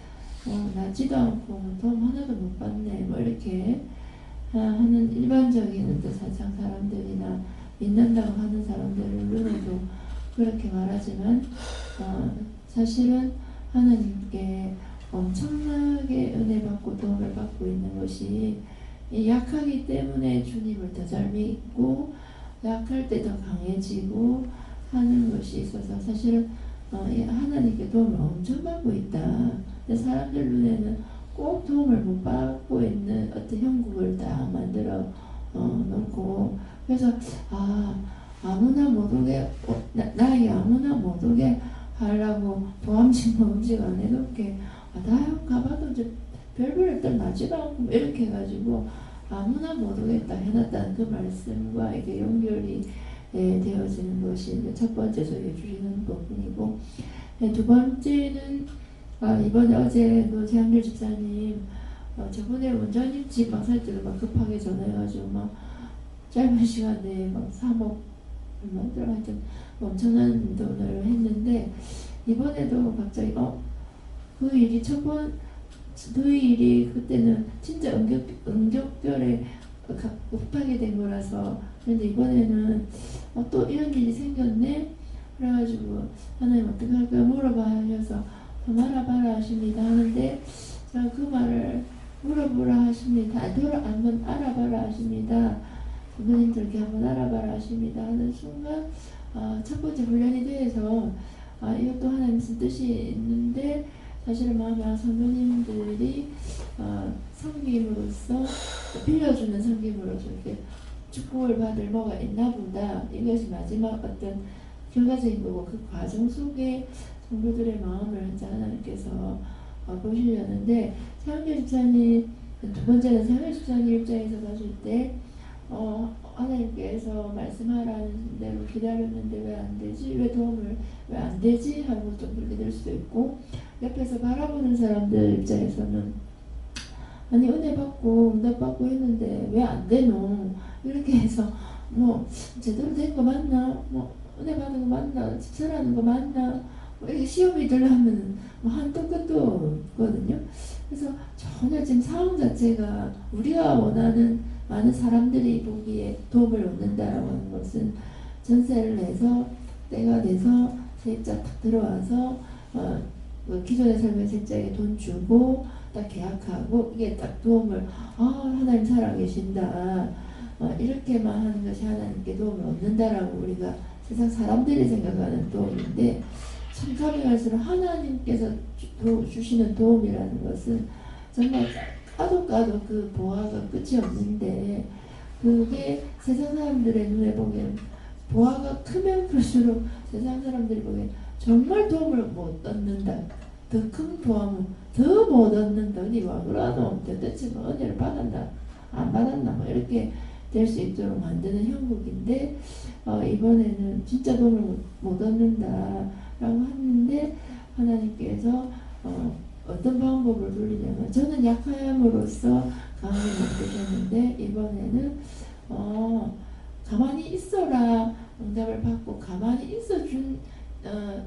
낫지도 않고 도움 하나도 못 받네 뭐 이렇게 하는 일반적인 세상 사람들이나 믿는다고 하는 사람들을 눈에도 그렇게 말하지만 사실은 하나님께 엄청나게 은혜 받고 도움을 받고 있는 것이 약하기 때문에 주님을 더 잘 믿고 약할 때 더 강해지고 하는 것이 있어서 사실은 하나님께 도움을 엄청 받고 있다. 근데 사람들 눈에는 꼭 도움을 못 받고 있는 어떤 형국을 딱 만들어 놓고 그래서 아무나 못 오게 나에게 아무나 못 오게 하려고 보암식 음식 안 해놓게 나 가봐도 이제 별별 때 나지도 않고 이렇게 해가지고 아무나 못 오겠다 해놨다는 그 말씀과 이게 연결이 되어지는 것이 첫 번째 소개해 주시는 부분이고 두 번째는 이번에 어제 그 재한길 집사님 저번에 원장님 집 막살때도 막 급하게 전화해가지고 막 짧은 시간 내에 막 3억 하여튼 엄청난 돈을 했는데 이번에도 갑자기 그 일이 그 일이 그때는 진짜 응격결에 급하게 된 거라서 그런데 이번에는 또 이런 일이 생겼네 그래가지고 하나님 어떻게 할까 물어봐 하셔서 말아봐라 하십니다 하는데 제가 그 말을 물어보라 하십니다 한번 알아봐라 하십니다 선배님들께 한번 알아봐라 하십니다 하는 순간 첫 번째 훈련이 돼서 이것도 하나님 쓴 뜻이 있는데 사실은 마음에 선배님들이 섬김으로써 빌려주는 섬김으로써 이렇게 축복을 받을 뭐가 있나 보다 이것이 마지막 어떤 결과적인 거고 그 과정 속에 성도들의 마음을 하나님께서 보시려는데 세한길 집사님 두 번째는 세한길 집사님 입장에서 봤을 때 하나님께서 말씀하라는 대로 기다렸는데 왜 안 되지? 왜 도움을 왜 안 되지? 하고 좀 그렇게 될 수도 있고 옆에서 바라보는 사람들 입장에서는 아니 은혜 받고 응답 받고 했는데 왜 안 되노? 이렇게 해서 뭐 제대로 된 거 맞나? 뭐 은혜 받은 거 맞나? 집사라는 거 맞나? 뭐 이렇게 시험이 들려면 뭐 한도 끝도 없거든요. 그래서 전혀 지금 상황 자체가 우리가 원하는 많은 사람들이 보기에 도움을 얻는다라고 하는 것은 전세를 내서 때가 돼서 세입자 딱 들어와서 기존의 삶의 세입자에게 돈 주고 딱 계약하고 이게 딱 도움을 하나님 살아계신다 이렇게만 하는 것이 하나님께 도움을 얻는다라고 우리가 세상 사람들이 생각하는 도움인데 참 가면할수록 하나님께서 주시는 도움이라는 것은 정말 까도 그 보화가 끝이 없는데 그게 세상 사람들의 눈에 보기에는 보화가 크면 클수록 세상 사람들이 보기에는 정말 도움을 못 얻는다. 더 큰 보화는 더 못 얻는다. 어디 와 그러노? 도대체 뭐 은혜를 받았나? 안 받았나? 뭐 이렇게 될 수 있도록 만드는 형국인데 이번에는 진짜 도움을 못 얻는다 라고 하는데 하나님께서 어떤 방법을 돌리냐면 저는 약함으로써 강함을 못 주셨는데 이번에는 가만히 있어라 응답을 받고 가만히 있어준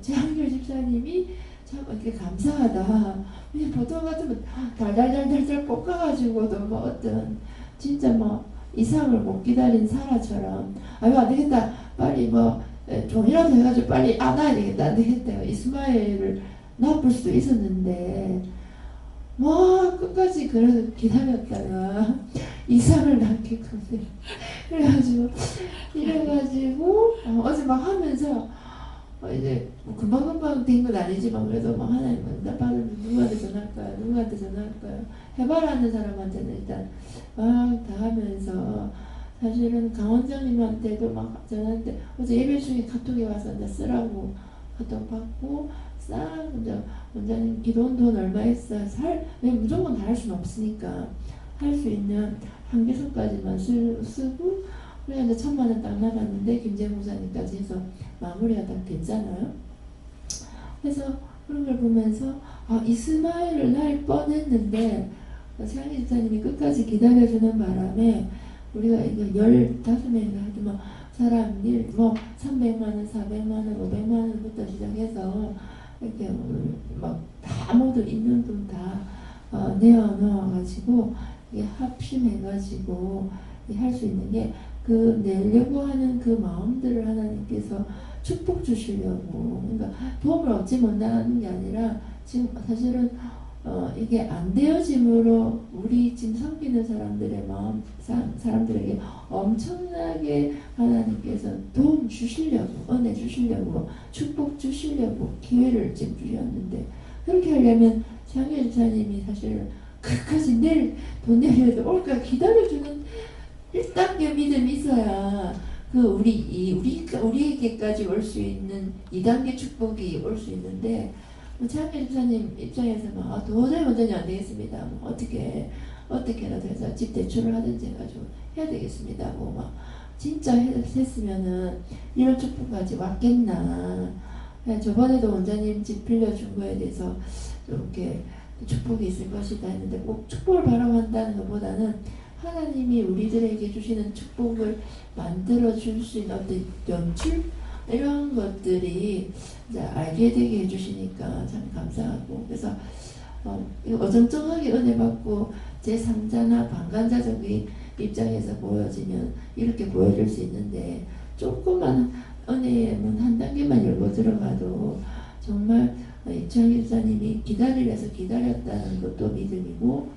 최한결 집사님이 참 이렇게 감사하다. 그냥 보통 같으면 달달달달달 볶아가지고도 뭐 어떤 진짜 뭐 이상을 못 기다린 사라처럼 아유 안 되겠다 빨리 뭐 종이라도 해가지고 빨리 안아야 되겠다 안 되겠다 이스마엘을 납을 수도 있었는데 뭐 끝까지 그래도 기다렸다가 이상을 낳겠거든. 그래가지고 어제 막 하면서 이제 뭐 금방금방 된 건 아니지만 그래도 막 하나님 응답 받으면 누구한테 전할까요? 누구한테 전할까요? 해봐라는 사람한테는 일단 막 다 하면서 사실은 강 원장님한테도 막 전화했는데 어제 예배 중에 카톡이 와서 나 쓰라고 카톡 받고 싹 이제 원장님 기도원 돈 얼마 했어? 무조건 다 할 수는 없으니까 할 수 있는 한계선까지만 쓰고 그래 이제 1,000만 원 딱 남았는데 김재무 목사님까지 해서 마무리가 딱 됐잖아요. 그래서 그런 걸 보면서 이스마엘을 날 뻔했는데 최한기 집사님이 끝까지 기다려주는 바람에 우리가 이거 15명인가 하여튼 뭐 사람 일 뭐 300만 원, 400만 원, 500만 원부터 시작해서 이렇게 막 다 모두 있는 돈 다 내어 넣어가지고 이게 합심해가지고 할 수 있는 게 그 내려고 하는 그 마음들을 하나님께서 축복 주시려고 그러니까 도움을 얻지 못하는 게 아니라 지금 사실은 이게 안 되어짐으로 우리 지금 섬기는 사람들의 마음 사람들에게 엄청나게 하나님께서 도움 주시려고 은혜 주시려고 축복 주시려고 기회를 지금 주셨는데 그렇게 하려면 장혜 집사님이 사실 끝까지 돈 내려도 올까 기다려주는 1단계 믿음이 있어야 그 우리에게까지 올 수 있는 2단계 축복이 올 수 있는데 장혜 집사님 입장에서는 도저히 완전히 안 되겠습니다. 뭐 어떻게라도 해서 집 대출을 하든지 해가지고 해야 되겠습니다. 뭐 막 진짜 했으면은 이런 축복까지 왔겠나. 저번에도 원장님 집 빌려준 거에 대해서 이렇게 축복이 있을 것이다 했는데 꼭 축복을 바라한다는 것보다는 하나님이 우리들에게 주시는 축복을 만들어 줄 수 있는 어떤 연출 이런 것들이 이제 알게 되게 해주시니까 참 감사하고 그래서 어정쩡하게 은혜 받고 제3자나 방관자적인 입장에서 보여지면 이렇게 보여줄 수 있는데 조그만 은혜의 문 한 단계만 열고 들어가도 정말 이창희 집사님이 기다리래서 기다렸다는 것도 믿음이고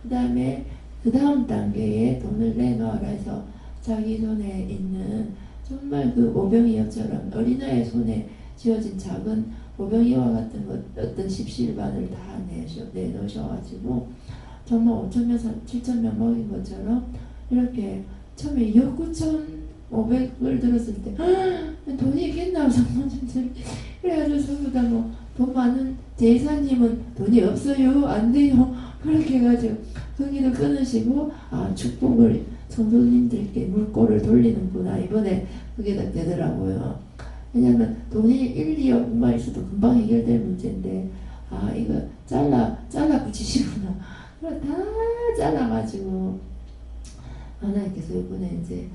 그 다음에 그 다음 단계에 돈을 내놓아라 해서 자기 손에 있는 정말 그 오병이어처럼 어린아이의 손에 쥐어진 작은 오병이와 같은 것 어떤 십시일반을 다 내놓으셔가지고 정말 5,000명, 7,000명 먹인 것처럼 이렇게 처음에 2억 9,500을 들었을 때 돈이 있겠나 장모님들이 그래가지고 전부 다 뭐 돈 많은 제이사님은 돈이 없어요 안 돼요 그렇게 해가지고 거기를 끊으시고 축복을 성도님들께 물꼬를 돌리는구나 이번에 그게 다 되더라고요. 왜냐면 돈이 1, 2억만 있어도 금방 해결될 문제인데 이거 잘라 붙이시구나. 그걸 다 잘라가지고 하나님께서 이번에 이제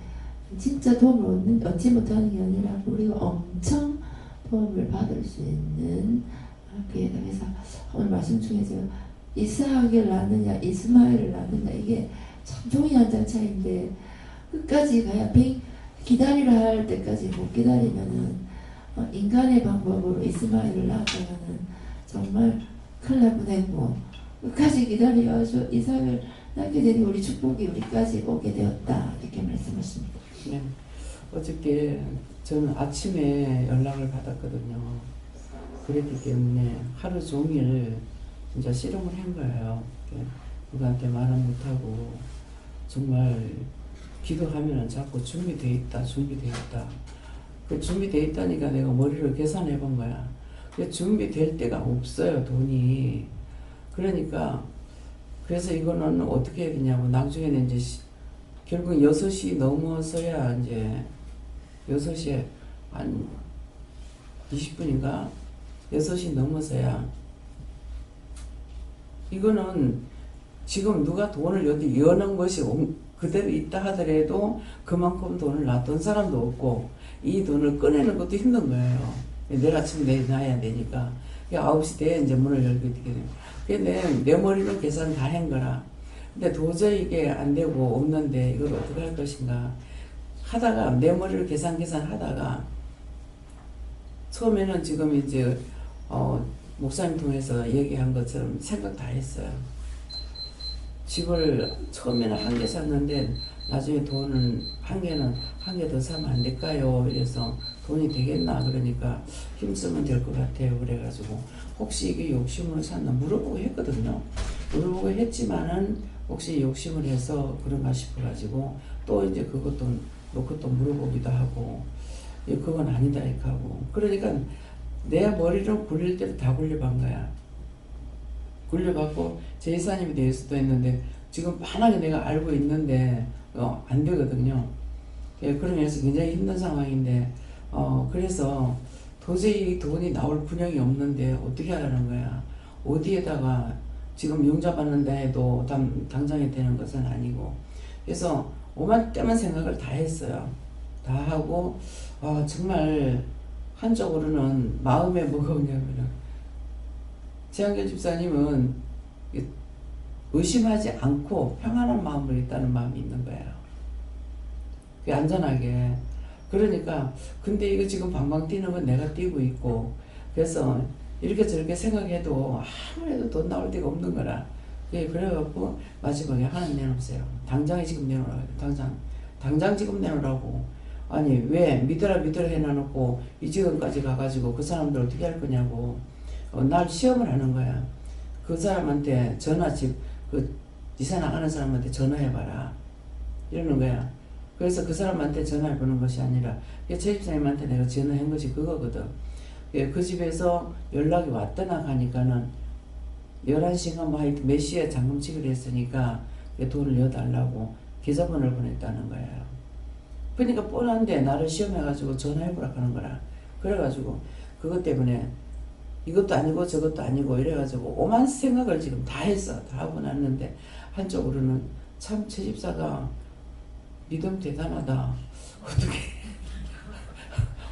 진짜 도움을 얻지 못하는 게 아니라 우리가 엄청 도움을 받을 수 있는 기회다. 그래서 오늘 말씀 중에 제가 이스하악을 낳느냐 이스마엘을 낳느냐 이게 참 종이 한 장 차이인데 끝까지 가야 기다리라 할 때까지 못 기다리면은 인간의 방법으로 이스마엘을 낳았다가는 정말 큰일 날 뻔했고 끝까지 기다려서 이삭을 낳게 되니 우리 축복이 우리까지 오게 되었다 이렇게 말씀하십니다. 네. 어저께 저는 아침에 연락을 받았거든요. 그랬기 때문에 하루 종일 이제 씨름을 한 거예요. 누구한테 말은 못하고 정말 기도하면은 자꾸 준비되어 있다. 그 준비되어 있다니까 내가 머리를 계산해 본 거야. 준비될 때가 없어요. 돈이. 그러니까 그래서 이거는 어떻게 해야 되냐고 나중에는 이제 결국 6시 넘어서야 이제 6시에 한 20분인가 6시 넘어서야. 이거는 지금 누가 돈을 어디 여는 것이 그대로 있다 하더라도 그만큼 돈을 놔둔 사람도 없고 이 돈을 꺼내는 것도 힘든 거예요. 내일 아침 내놔야 되니까. 9시 때 이제 문을 열게 되거든요. 내 머리는 계산 다 한 거라. 근데 도저히 이게 안 되고 없는데 이걸 어떻게 할 것인가 하다가 내 머리를 계산하다가 처음에는 지금 이제 목사님 통해서 얘기한 것처럼 생각 다 했어요. 집을 처음에는 1개 샀는데 나중에 돈은 1개 더 사면 안 될까요? 이래서 돈이 되겠나 그러니까 힘쓰면 될 것 같아요. 그래가지고 혹시 이게 욕심으로 샀나 물어보고 했거든요. 물어보고 했지만은 혹시 욕심을 해서 그런가 싶어가지고 또 이제 그것도 놓고 또 물어보기도 하고 그건 아니다 이렇게 하고 그러니까 내 머리를 굴릴 때도 다 굴려본 거야. 굴려봤고 제이사님에 대해서도 했는데 지금 만약에 내가 알고 있는데 안 되거든요. 그러면서 굉장히 힘든 상황인데 그래서 도저히 돈이 나올 군형이 없는데 어떻게 하라는 거야. 어디에다가 지금 융자 받는다 해도 당장에 되는 것은 아니고 그래서 오만때만 생각을 다 했어요. 다 하고 정말 한쪽으로는 마음에 뭐가 오냐면은 최한결 집사님은 의심하지 않고 평안한 마음으로 있다는 마음이 있는 거예요. 그게 안전하게. 그러니까 근데 이거 지금 방방 뛰는 건 내가 뛰고 있고 그래서 이렇게 저렇게 생각해도 아무래도 돈 나올 데가 없는 거라. 그래갖고 마지막에 하나님 내놓으세요. 당장에 지금 내놓으라고. 당장 지금 내놓으라고. 아니 왜 믿으라 해놔놓고 이 지금까지 가가지고 그 사람들 어떻게 할 거냐고 날 시험을 하는 거야. 그 사람한테 이사 나가는 사람한테 전화해봐라 이러는 거야. 그래서 그 사람한테 전화해보는 것이 아니라 최 집사님한테 내가 전화한 것이 그거거든. 그 집에서 연락이 왔다나 가니까는 11시인가 뭐 하여튼 몇 시에 잠금치기를 했으니까 돈을 넣어달라고 계좌번호를 보냈다는 거예요. 그러니까 뻔한데 나를 시험해가지고 전화해보라 하는 거라. 그래가지고 그것 때문에 이것도 아니고 저것도 아니고 이래가지고 오만 생각을 지금 다 했어. 다 하고 났는데 한쪽으로는 참 최 집사가 믿음 대단하다.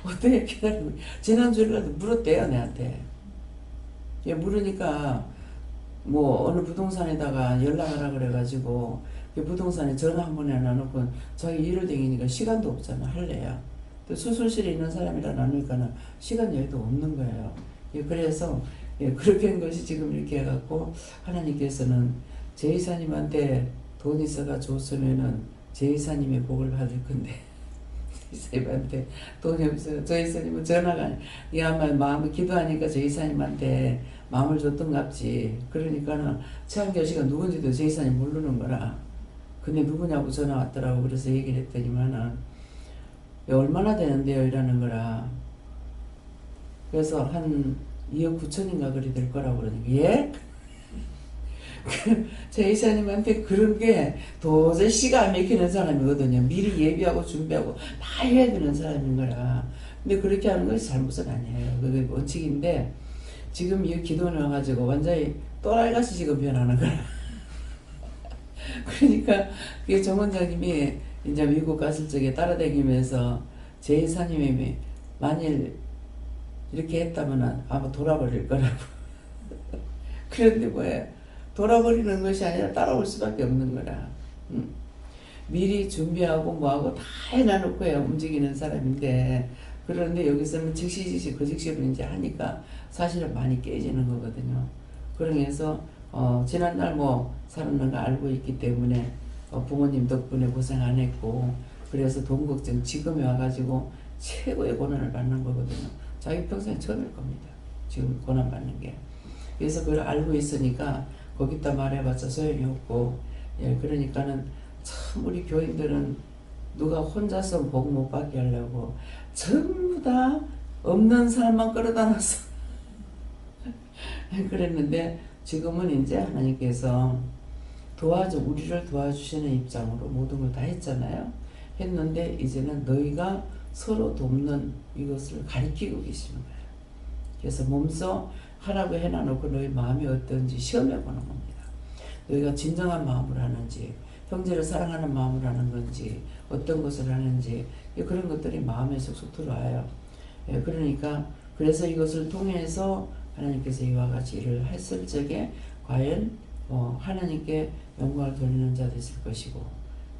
어떻게 기다리고 지난주에라도 물었대요 내한테. 물으니까 뭐 어느 부동산에다가 연락하라 그래가지고 부동산에 전화 한 번 해놔놓고 자기 일을 댕기니까 시간도 없잖아. 할래야. 또 수술실에 있는 사람이라 나누니까는 시간 여유도 없는 거예요. 그래서 그렇게 한 것이 지금 이렇게 해갖고 하나님께서는 제이사님한테 돈 있어가 줬으면은 제이사님의 복을 받을 건데 제이사님한테 돈이 없어요. 제이사님은 전화가 아마 마음을 기도하니까 제이사님한테 마음을 줬던갑지. 그러니까는 최한결 씨가 누군지도 제이사님 모르는 거라. 근데 누구냐고 전화 왔더라고. 그래서 얘기를 했더니만은 얼마나 되는데요 이라는 거라. 그래서 한 2억 9천인가 그리 될 거라고 그러니까 예? 제이사님한테 그런 게 도저히 씨가 안 맥히는 사람이거든요. 미리 예비하고 준비하고 다 해야 되는 사람인 거라. 근데 그렇게 하는 것이 잘못은 아니에요. 그게 원칙인데 지금 이 기도를 와가지고 완전히 또라이같이 지금 변하는 거라. 그러니까 정 원장님이 이제 미국 갔을 적에 따라다니면서 제이사님이 만일 이렇게 했다면 아마 돌아버릴 거라고. 그런데 뭐예요? 돌아버리는 것이 아니라 따라올 수밖에 없는 거라. 미리 준비하고 뭐하고 다 해놔놓고 움직이는 사람인데 그런데 여기서는 즉시 그 즉시로 이제 하니까 사실은 많이 깨지는 거거든요. 그러면서 지난날 뭐 살았는 거 알고 있기 때문에 부모님 덕분에 고생 안 했고 그래서 돈 걱정 지금에 와가지고 최고의 고난을 받는 거거든요. 자기 평생 처음일 겁니다. 지금 고난 받는 게. 그래서 그걸 알고 있으니까 거기다 말해봤자 소용이 없고 그러니까는 참 우리 교인들은 누가 혼자서 복 못 받게 하려고 전부 다 없는 사람만 끌어다 놨어. 그랬는데 지금은 이제 하나님께서 우리를 도와주시는 입장으로 모든 걸 다 했잖아요. 했는데 이제는 너희가 서로 돕는 이것을 가리키고 계시는 거예요. 그래서 몸소 하라고 해놔놓고 너희 마음이 어떤지 시험해보는 겁니다. 너희가 진정한 마음으로 하는지, 형제를 사랑하는 마음으로 하는 건지, 어떤 것을 하는지, 그런 것들이 마음에 쏙쏙 들어와요. 그러니까 그래서 이것을 통해서 하나님께서 이와 같이 일을 했을 적에 과연 하나님께 영광을 돌리는 자도 있을 것이고,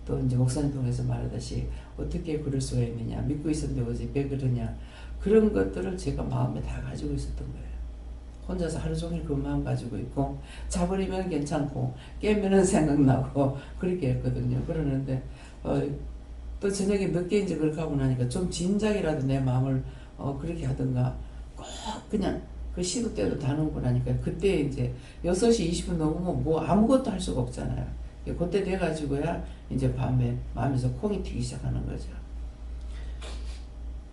또 이제 목사님 통해서 말하듯이 어떻게 그럴 수가 있느냐, 믿고 있었는데 어제 왜 그러냐, 그런 것들을 제가 마음에 다 가지고 있었던 거예요. 혼자서 하루 종일 그 마음 가지고 있고, 자버리면 괜찮고 깨면은 생각나고 그렇게 했거든요. 그러는데 또 저녁에 늦게 이제 그렇게 하고 나니까 좀 진작이라도 내 마음을 그렇게 하든가, 꼭 그냥 그 시도 때도 다 놓고 나니까 그때 이제 6시 20분 넘으면 뭐 아무것도 할 수가 없잖아요. 그때 돼가지고야 이제 밤에 마음에서 콩이 튀기 시작하는 거죠.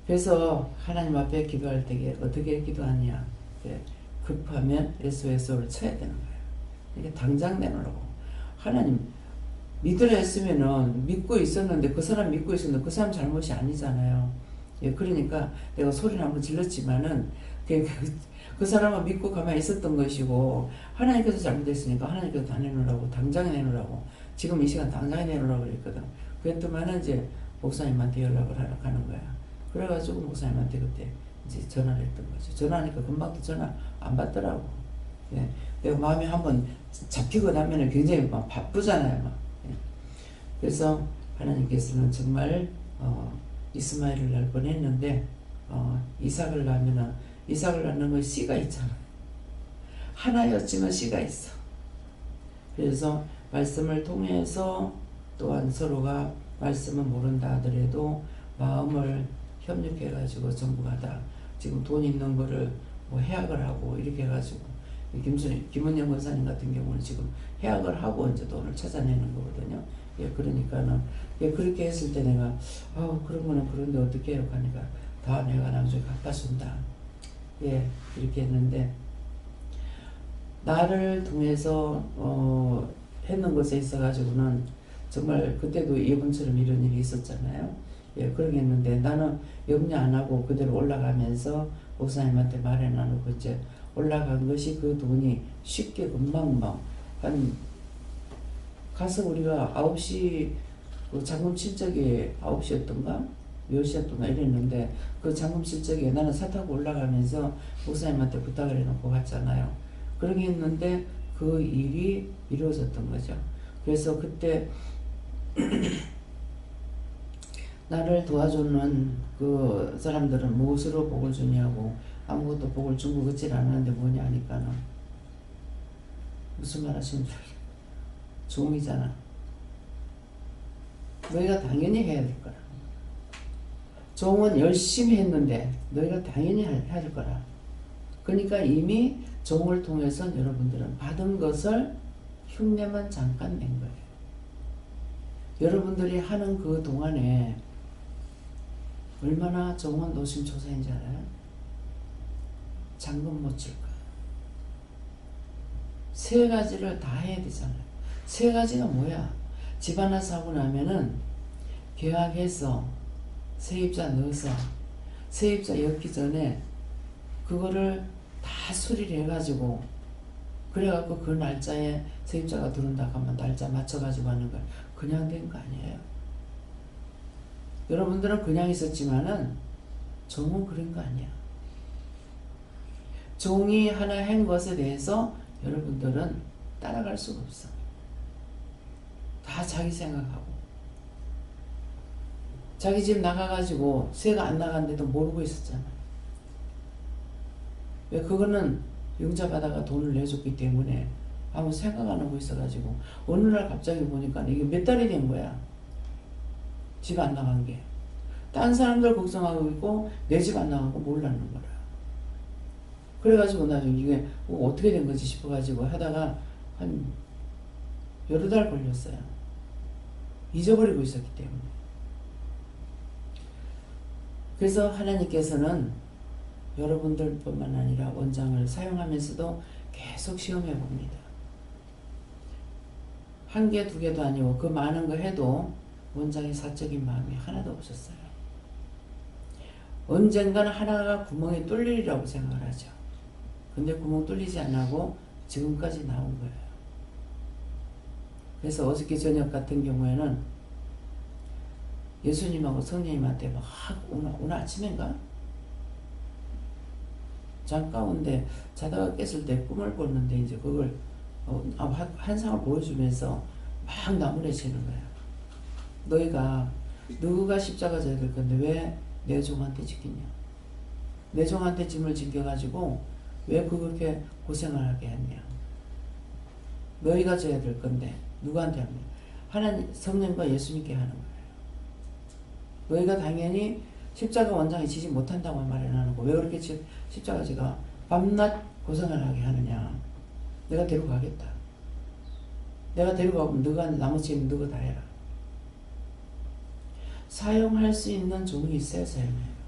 그래서 하나님 앞에 기도할 때 어떻게 기도하냐, 급하면 SOS를 쳐야 되는 거예요. 이게 당장 내놓으라고. 하나님 믿으라 했으면은 믿고 있었는데, 그 사람 믿고 있었는데 그 사람 잘못이 아니잖아요. 그러니까 내가 소리를 한번 질렀지만은 그 사람은 믿고 가만히 있었던 것이고, 하나님께서 잘못했으니까 하나님께서 다 내놓으라고, 당장에 내놓으라고, 지금 이 시간 당장에 내놓으라고 그랬거든. 그랬더만은 이제 목사님한테 연락을 하러 가는 거야. 그래가지고 목사님한테 그때 이제 전화를 했던 거죠. 전화하니까 금방 또 전화 안 받더라고. 내가 마음이 한번 잡히고 나면은 굉장히 막 바쁘잖아요. 막. 그래서 하나님께서는 정말 이스마엘을 낳을 뻔했는데, 이삭을 낳으면은, 이삭을 낳는 건 씨가 있잖아. 하나였지만 씨가 있어. 그래서 말씀을 통해서 또한 서로가 말씀은 모른다 하더라도 마음을 협력해가지고 전부가 다 지금 돈 있는 거를 뭐 해약을 하고 이렇게 해가지고, 김은영 권사님 같은 경우는 지금 해약을 하고 이제 돈을 찾아내는 거거든요. 그러니까는 그렇게 했을 때 내가 그런 거는 그런데 어떻게 해요 하니까 다 내가 나중에 갚아준다. 이렇게 했는데, 나를 통해서 했는 것에 있어가지고는 정말 그때도 이번처럼 이런 일이 있었잖아요. 그러겠는데 나는 염려 안 하고 그대로 올라가면서 목사님한테 말해놔놓고 이제 올라간 것이, 그 돈이 쉽게 금방 한 가서 우리가 9시 그 잔금 칠 적에 9시였던가 몇 시였던가 이랬는데, 그 잔금 칠 적에 나는 차 타고 올라가면서 목사님한테 부탁을 해놓고 갔잖아요. 그러게 했는데 그 일이 이루어졌던 거죠. 그래서 그때 나를 도와주는 그 사람들은 무엇으로 복을 주냐고, 아무것도 복을 준 것 같질 않았는데 뭐냐 하니까는, 무슨 말 하시는지 종이잖아. 너희가 당연히 해야 될 거라. 종은 열심히 했는데 너희가 당연히 해야 될 거라. 그러니까 이미 종을 통해서 여러분들은 받은 것을 흉내만 잠깐 낸 거예요. 여러분들이 하는 그 동안에 얼마나 종은 노심초사인지 알아요? 잔금 못 칠 거야. 3가지를 다 해야 되잖아요. 3가지가 뭐야? 집 하나 사고 나면은 계약해서 세입자 넣어서 세입자 엮기 전에 그거를 다 수리를 해가지고, 그래갖고 그 날짜에 세입자가 들어온다 하면 날짜 맞춰가지고 하는 걸 그냥 된 거 아니에요. 여러분들은 그냥 있었지만은 종은 그런 거 아니야. 종이 하나 한 것에 대해서 여러분들은 따라갈 수가 없어. 다 자기 생각하고, 자기 집 나가가지고 새가 안 나간데도 모르고 있었잖아. 왜? 그거는 융자받아가 돈을 내줬기 때문에 아무 생각 안 하고 있어가지고 어느 날 갑자기 보니까 이게 몇 달이 된 거야. 집 안 나간 게. 딴 사람들 걱정하고 있고 내 집 안 나간 거 몰랐는 거라. 그래가지고 나중에 이게 어떻게 된 거지 싶어가지고 하다가 한 여러 달 걸렸어요. 잊어버리고 있었기 때문에. 그래서 하나님께서는 여러분들뿐만 아니라 원장을 사용하면서도 계속 시험해 봅니다. 1개, 2개도 아니고 그 많은 거 해도 원장의 사적인 마음이 하나도 없었어요. 언젠가는 하나가 구멍이 뚫리리라고 생각을 하죠. 근데 구멍 뚫리지 안 하고 지금까지 나온 거예요. 그래서 어저께 저녁 같은 경우에는 예수님하고 성령님한테 막 오늘 아침인가? 잠 가운데 자다가 깼을 때 꿈을 꿨는데 이제 그걸 환상을 보여주면서 막 나무래치는 거예요. 너가 십자가 져야 될 건데 왜 내 종한테 지키냐? 내 종한테 짐을 지켜가지고 왜 그렇게 고생을 하게 했냐? 너희가 져야 될 건데 누구한테 하냐? 하나님 성령과 예수님께 하는 거예요. 너희가 당연히 십자가 원장에 지지 못한다고 말해놓는 거. 왜 그렇게 십자가 지가 밤낮 고생을 하게 하느냐? 내가 데리고 가겠다. 내가 데리고 가면 너가 나머지는 너가 다 해라. 사용할 수 있는 종이 있어야 사용해요.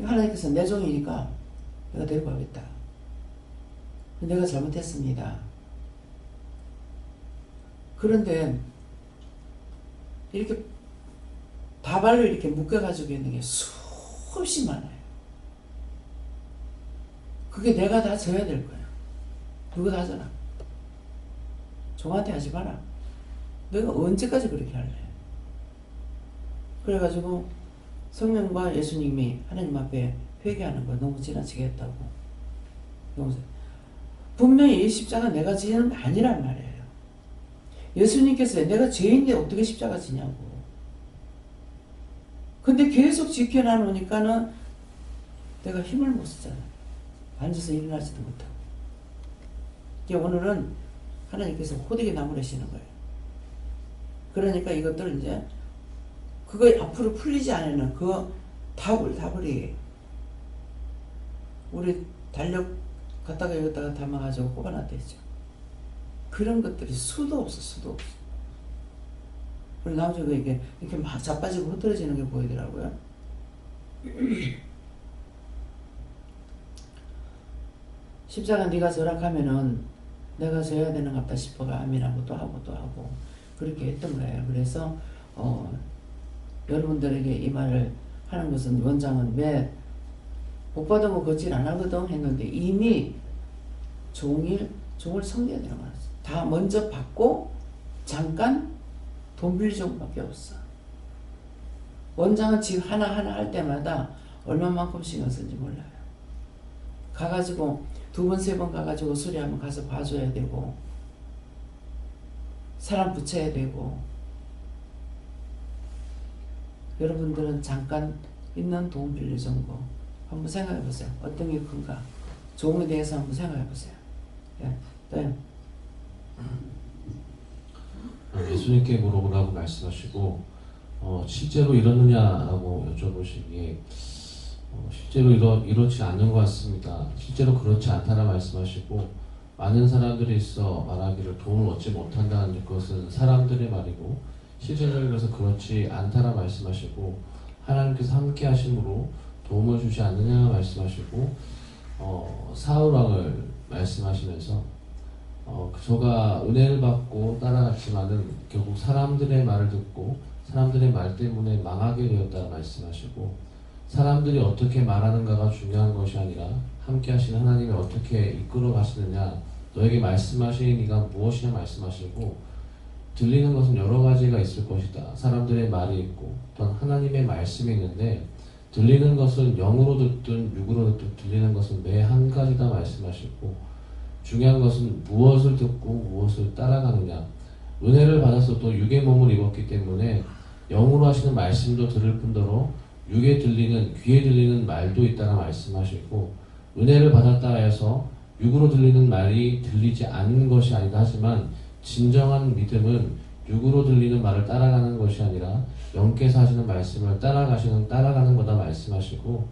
하나님께서 내 종이니까 내가 데리고 가겠다. 내가 잘못했습니다. 그런데 이렇게 다발로 이렇게 묶여가지고 있는 게 수없이 많아요. 그게 내가 다 져야 될 거야. 누가 다 져라. 종한테 하지 마라. 내가 언제까지 그렇게 할래? 그래가지고 성령과 예수님이 하나님 앞에 회개하는 거 너무 지나치게 했다고. 분명히 이 십자가 내가 지는 게 아니란 말이에요. 예수님께서 내가 죄인인데 어떻게 십자가 지냐고. 근데 계속 지켜놔놓으니까는 내가 힘을 못 쓰잖아. 앉아서 일어나지도 못하고. 오늘은 하나님께서 호되게 나무라시는 거예요. 그러니까 이것들 이제 그거 앞으로 풀리지 않으면 그거 다불이 우리 달력 갖다가 여기다가 담아가지고 꼽아놨대죠. 그런 것들이 수도 없어. 그리고 나중에 이렇게 막 자빠지고 흐트러지는 게 보이더라고요. 십자가 네가 절약하면은 내가 져야 되는 것 같다 싶어가 아멘하고 또 하고 그렇게 했던 거예요. 그래서 여러분들에게 이 말을 하는 것은 원장은 왜 복 받은 거 걷질 안 하거든 했는데 이미 종을 섬겨야 되는 거야. 다 먼저 받고 잠깐 돈 빌리는 밖에 없어. 원장은 지금 하나하나 할 때마다 얼마만큼 신경 쓰는지 몰라요. 가가지고 2번, 3번 가가지고 수리하면 가서 봐줘야 되고 사람 붙여야 되고 여러분들은 잠깐 있는 돈 빌릴 정도 한번 생각해 보세요. 어떤 게 큰가? 종에 대해서 한번 생각해 보세요. 예, 네. 예수님께 물어보라고 말씀하시고 실제로 이러느냐라고 여쭤보시기에 실제로 이렇지 않는 것 같습니다. 실제로 그렇지 않다라 말씀하시고 많은 사람들이 있어 말하기를 도움을 얻지 못한다는 것은 사람들의 말이고 실제로 그래서 그렇지 않다라 말씀하시고 하나님께서 함께 하심으로 도움을 주지 않느냐 말씀하시고 사울왕을 말씀하시면서 저가 은혜를 받고 따라갔지만은 결국 사람들의 말을 듣고 사람들의 말 때문에 망하게 되었다 말씀하시고 사람들이 어떻게 말하는가가 중요한 것이 아니라 함께 하신 하나님이 어떻게 이끌어 가시느냐 너에게 말씀하시는 이가 무엇이냐 말씀하시고 들리는 것은 여러 가지가 있을 것이다. 사람들의 말이 있고 또한 하나님의 말씀이 있는데 들리는 것은 영으로 듣든 육으로 듣든 들리는 것은 매 한 가지다 말씀하시고 중요한 것은 무엇을 듣고 무엇을 따라가느냐. 은혜를 받아서도 육의 몸을 입었기 때문에 영으로 하시는 말씀도 들을 뿐더러 육에 들리는 귀에 들리는 말도 있다라 말씀하시고 은혜를 받았다 해서 육으로 들리는 말이 들리지 않는 것이 아니다 하지만 진정한 믿음은 육으로 들리는 말을 따라가는 것이 아니라 영께서 하시는 말씀을 따라가는 거다 말씀하시고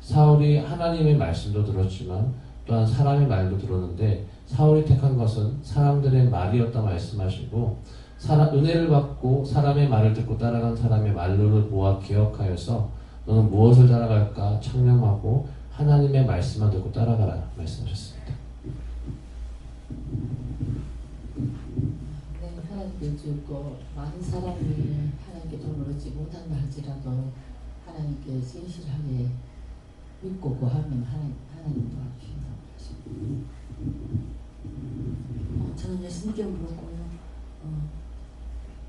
사울이 하나님의 말씀도 들었지만 또한 사람의 말도 들었는데 사울이 택한 것은 사람들의 말이었다 말씀하시고 은혜를 받고 사람의 말을 듣고 따라간 사람의 말로를 보아 기억하여서 너는 무엇을 따라갈까 창념하고 하나님의 말씀만 듣고 따라가라 말씀하셨습니다. 네, 하나님께 주고 많은 사람이 하나님께 도움을 얻지 못한다 할지라도 하나님께 진실하게 믿고 구하면 하나님 도와주신다고 그러십니다. 저는 예수님께 물었고요.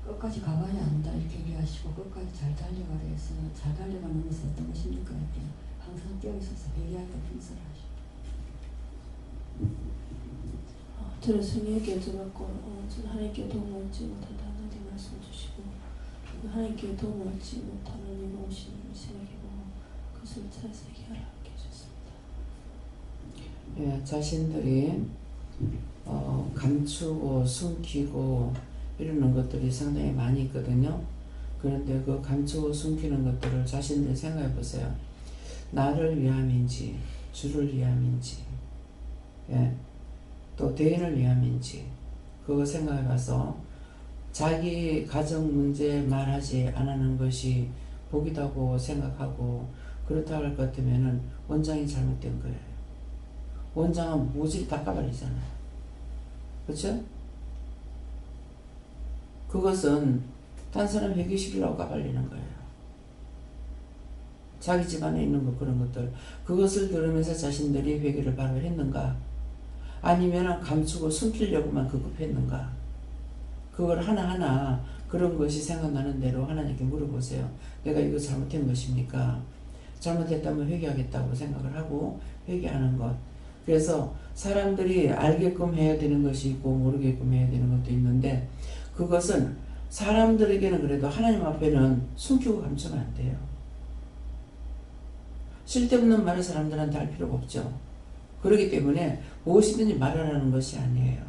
끝까지 가봐야 한다 이렇게 얘기하시고 끝까지 잘 달려가라 해서 잘 달려가는 것은 어떤 것입니까? 이렇게 항상 깨어있어서 회개하기가 힘들어하시고 저는 성령께 여쭤봤고 저는 하나님께 도움을 얻지 못한다 하나님 말씀 주시고 하나님께 도움을 얻지 못하는 이유가 무엇인지 생각해보고 그것을 찾아서 해결하라 하셨습니다. 예, 자신들이 감추고 숨기고 이러는 것들이 상당히 많이 있거든요. 그런데 그 감추고 숨기는 것들을 자신들이 생각해 보세요. 나를 위함인지 주를 위함인지 또 대인을 위함인지 그거 생각해 봐서 자기 가정 문제 말하지 않는 것이 복이라고 생각하고 그렇다고 할 것 같으면 원장이 잘못된 거예요. 원장은 모질이 다 까발리잖아요. 그렇죠? 그것은 딴 사람 회개시키려고 까발리는 거예요. 자기 집안에 있는 거 그런 것들 그것을 들으면서 자신들이 회개를 바로 했는가 아니면 감추고 숨기려고만 급급했는가 그걸 하나하나 그런 것이 생각나는 대로 하나님께 물어보세요. 내가 이거 잘못한 것입니까? 잘못했다면 회개하겠다고 생각을 하고 회개하는 것. 그래서 사람들이 알게끔 해야 되는 것이 있고 모르게끔 해야 되는 것도 있는데 그것은 사람들에게는 그래도 하나님 앞에는 숨기고 감추면 안 돼요. 쓸데없는 말을 사람들한테 할 필요가 없죠. 그렇기 때문에 무엇이든지 말하라는 것이 아니에요.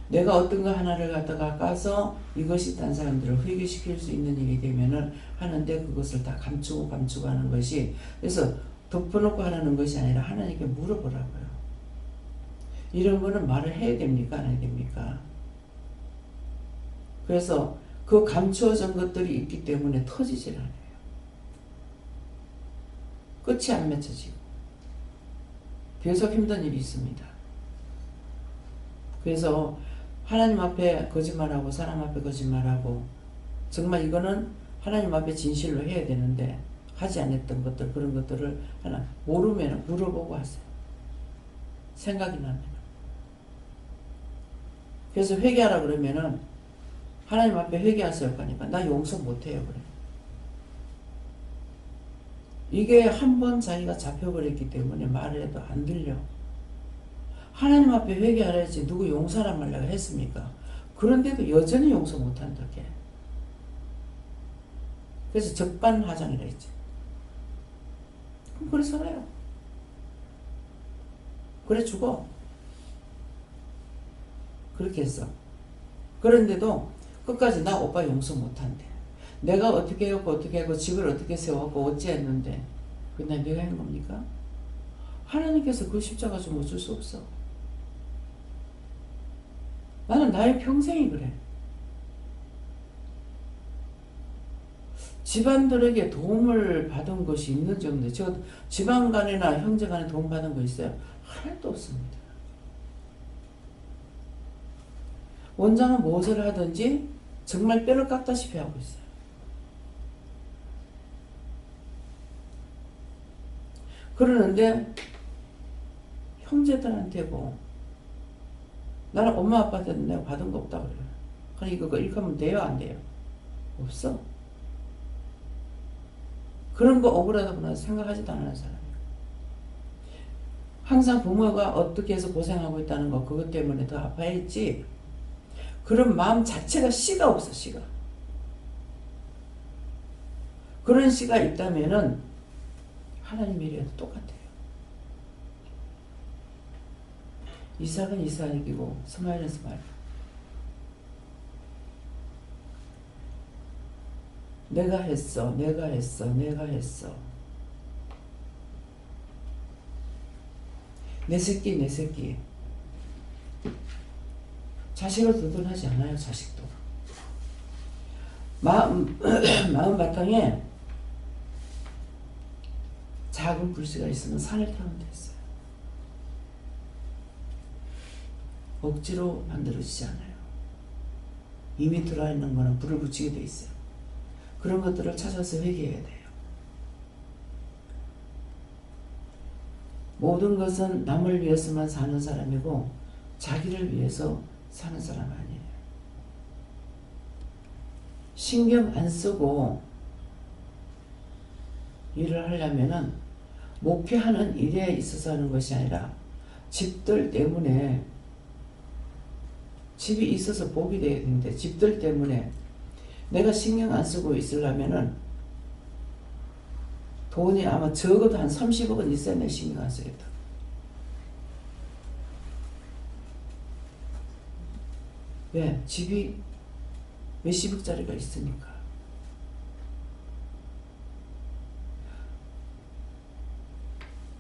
내가 어떤 거 하나를 갖다가 까서 이것이 딴 사람들을 회개시킬 수 있는 일이 되면은 하는데 그것을 다 감추고 하는 것이 그래서 덮어놓고 하라는 것이 아니라 하나님께 물어보라고요. 이런 거는 말을 해야 됩니까? 안 해야 됩니까? 그래서 그 감추어진 것들이 있기 때문에 터지질 않아요. 끝이 안 맺혀지고 계속 힘든 일이 있습니다. 그래서 하나님 앞에 거짓말하고 사람 앞에 거짓말하고 정말 이거는 하나님 앞에 진실로 해야 되는데 하지 않았던 것들 그런 것들을 하나 모르면 물어보고 하세요. 생각이 나면. 그래서 회개하라 그러면은 하나님 앞에 회개하세요 하니까 나 용서 못해요 그래. 이게 한 번 자기가 잡혀버렸기 때문에 말을 해도 안 들려. 하나님 앞에 회개하라 했지 누구 용서란 말 내가 했습니까? 그런데도 여전히 용서 못한다 걔. 그래서 적반하장이라 했지. 그럼 그래 살아요. 그래 죽어. 그렇게 했어. 그런데도 끝까지 나 오빠 용서 못한대. 내가 어떻게 했고 어떻게 하고 집을 어떻게 세웠고 어찌 했는데 그날 내가 한 겁니까? 하나님께서 그 십자가 좀 어쩔 수 없어. 나는 나의 평생이 그래. 집안들에게 도움을 받은 것이 있는지 없는지 저 집안 간이나 형제 간에 도움 받은 거 있어요? 하나도 없습니다. 원장은 무엇을 하든지 정말 뼈를 깎다시피 하고 있어요. 그러는데 형제들한테고 나는 엄마 아빠한테는 내가 받은 거 없다 그래요. 그러니 이거 이렇게 하면 돼요 안 돼요? 없어. 그런 거 억울하다고 생각하지도 않는 사람이에요. 항상 부모가 어떻게 해서 고생하고 있다는 거 그것 때문에 더 아파했지 그런 마음 자체가 씨가 없어 씨가. 그런 씨가 있다면은 하나님의 일에도 똑같아요. 이삭은 이삭이고 스마일은 스마일. 내가 했어. 내 새끼. 자식을 두둔하지 않아요. 자식도. 마음 바탕에 작은 불씨가 있으면 산을 태우면 됐어요. 억지로 만들어지지 않아요. 이미 들어있는 거는 불을 붙이게 돼 있어요. 그런 것들을 찾아서 회개해야 돼요. 모든 것은 남을 위해서만 사는 사람이고 자기를 위해서 사는 사람 아니에요. 신경 안 쓰고 일을 하려면은 목회하는 일에 있어서 하는 것이 아니라 집들 때문에, 집이 있어서 복이 되어야 되는데 집들 때문에 내가 신경 안 쓰고 있으려면은 돈이 아마 적어도 한 30억은 있어야 내 신경 안 쓰겠다. 왜? 집이 몇십억짜리가 있으니까.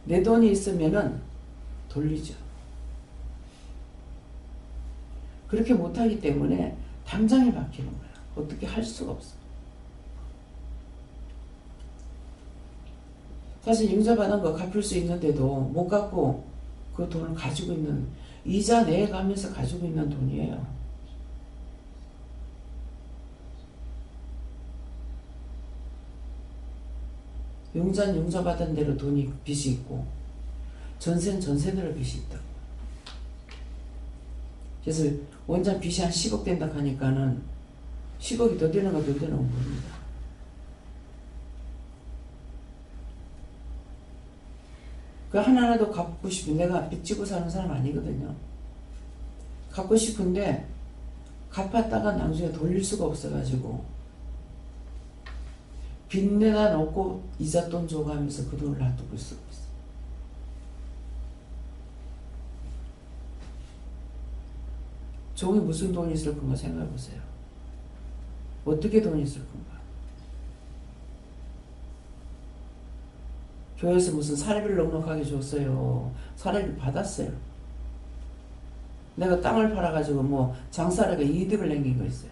내 돈이 있으면은 돌리죠. 그렇게 못하기 때문에 당장에 박히는 거야. 어떻게 할 수가 없어. 사실 융자받은 거 갚을 수 있는데도 못 갚고 그 돈을 가지고 있는, 이자 내가면서 가지고 있는 돈이에요. 용자는 용자받은 대로 돈이 빚이 있고 전세는 전세대로 빚이 있다. 그래서 원자 빚이 한 10억 된다 하니까는 10억이 더 되는 거 더 되는 거 모릅니다. 그 하나라도 갚고 싶은, 내가 빚지고 사는 사람 아니거든요. 갚고 싶은데 갚았다가 나중에 돌릴 수가 없어가지고 빚내다 놓고 이자 돈 줘가면서 그 돈을 놔두고 쓰고 있어. 종이 무슨 돈이 있을 건가 생각해 보세요. 어떻게 돈이 있을 건가? 교회에서 무슨 사례비를 넉넉하게 줬어요. 사례비 받았어요. 내가 땅을 팔아가지고 뭐 장사라가 이득을 남긴 거 있어요.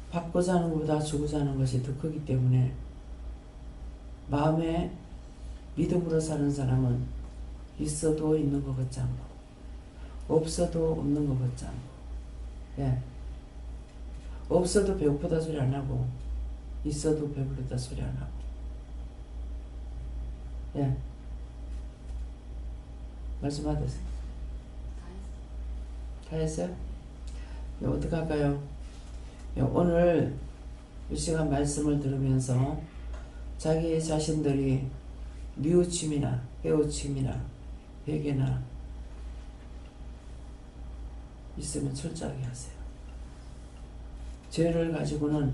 받고자 하는 것보다 주고자 하는 것이 더 크기 때문에 마음에 믿음으로 사는 사람은 있어도 있는 것 같지 않고 없어도 없는 것 같지 않고, 예. 없어도 배고프다 소리 안 하고 있어도 배부르다 소리 안 하고, 예. 말씀하세요. 다 했어요? 어떻게 할까요? 오늘 이 시간 말씀을 들으면서 자기 자신들이 뉘우침이나 깨우침이나 회개나 있으면 철저하게 하세요. 죄를 가지고는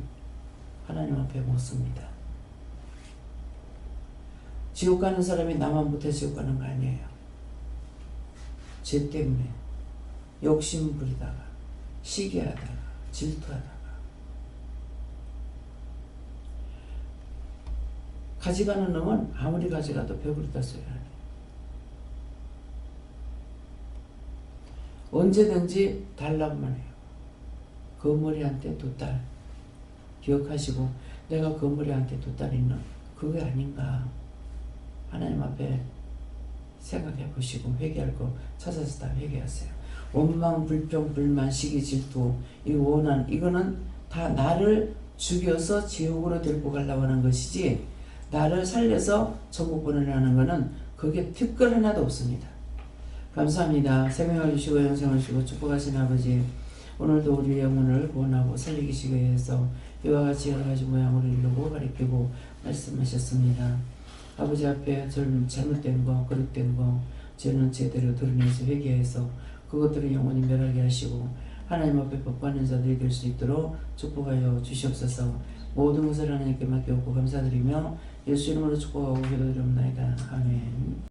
하나님 앞에 못 섭니다. 지옥 가는 사람이 나만 못해 지옥 가는 거 아니에요. 죄 때문에 욕심 부리다가 시기하다가 질투하다가 가져가는 놈은 아무리 가져가도 배부르다 소리 하네. 언제든지 달라고만 해요. 거머리한테 2딸 기억하시고, 내가 거머리한테 2딸 있는 그게 아닌가 하나님 앞에 생각해 보시고 회개할 거 찾아서 다 회개하세요. 원망, 불평, 불만, 시기, 질투, 이 원한, 이거는 다 나를 죽여서 지옥으로 데리고 가려고 하는 것이지 나를 살려서 천국 보내려는 거는 그게 특권 하나도 없습니다. 감사합니다. 생명을 주시고 영생을 주시고 축복하신 아버지, 오늘도 우리의 영혼을 구원하고 살리시기 위해서 이와 같이 여러 가지 모양으로 이루고 가리키고 말씀하셨습니다. 아버지 앞에 잘못된 거, 거룩된 거, 죄는 제대로 드러내서 회개해서 그것들을 영원히 멸하게 하시고 하나님 앞에 복받는 자들이 될 수 있도록 축복하여 주시옵소서. 모든 것을 하나님께 맡겨오고 감사드리며 예수 이름으로 축복하고 기도드립니다. 아멘.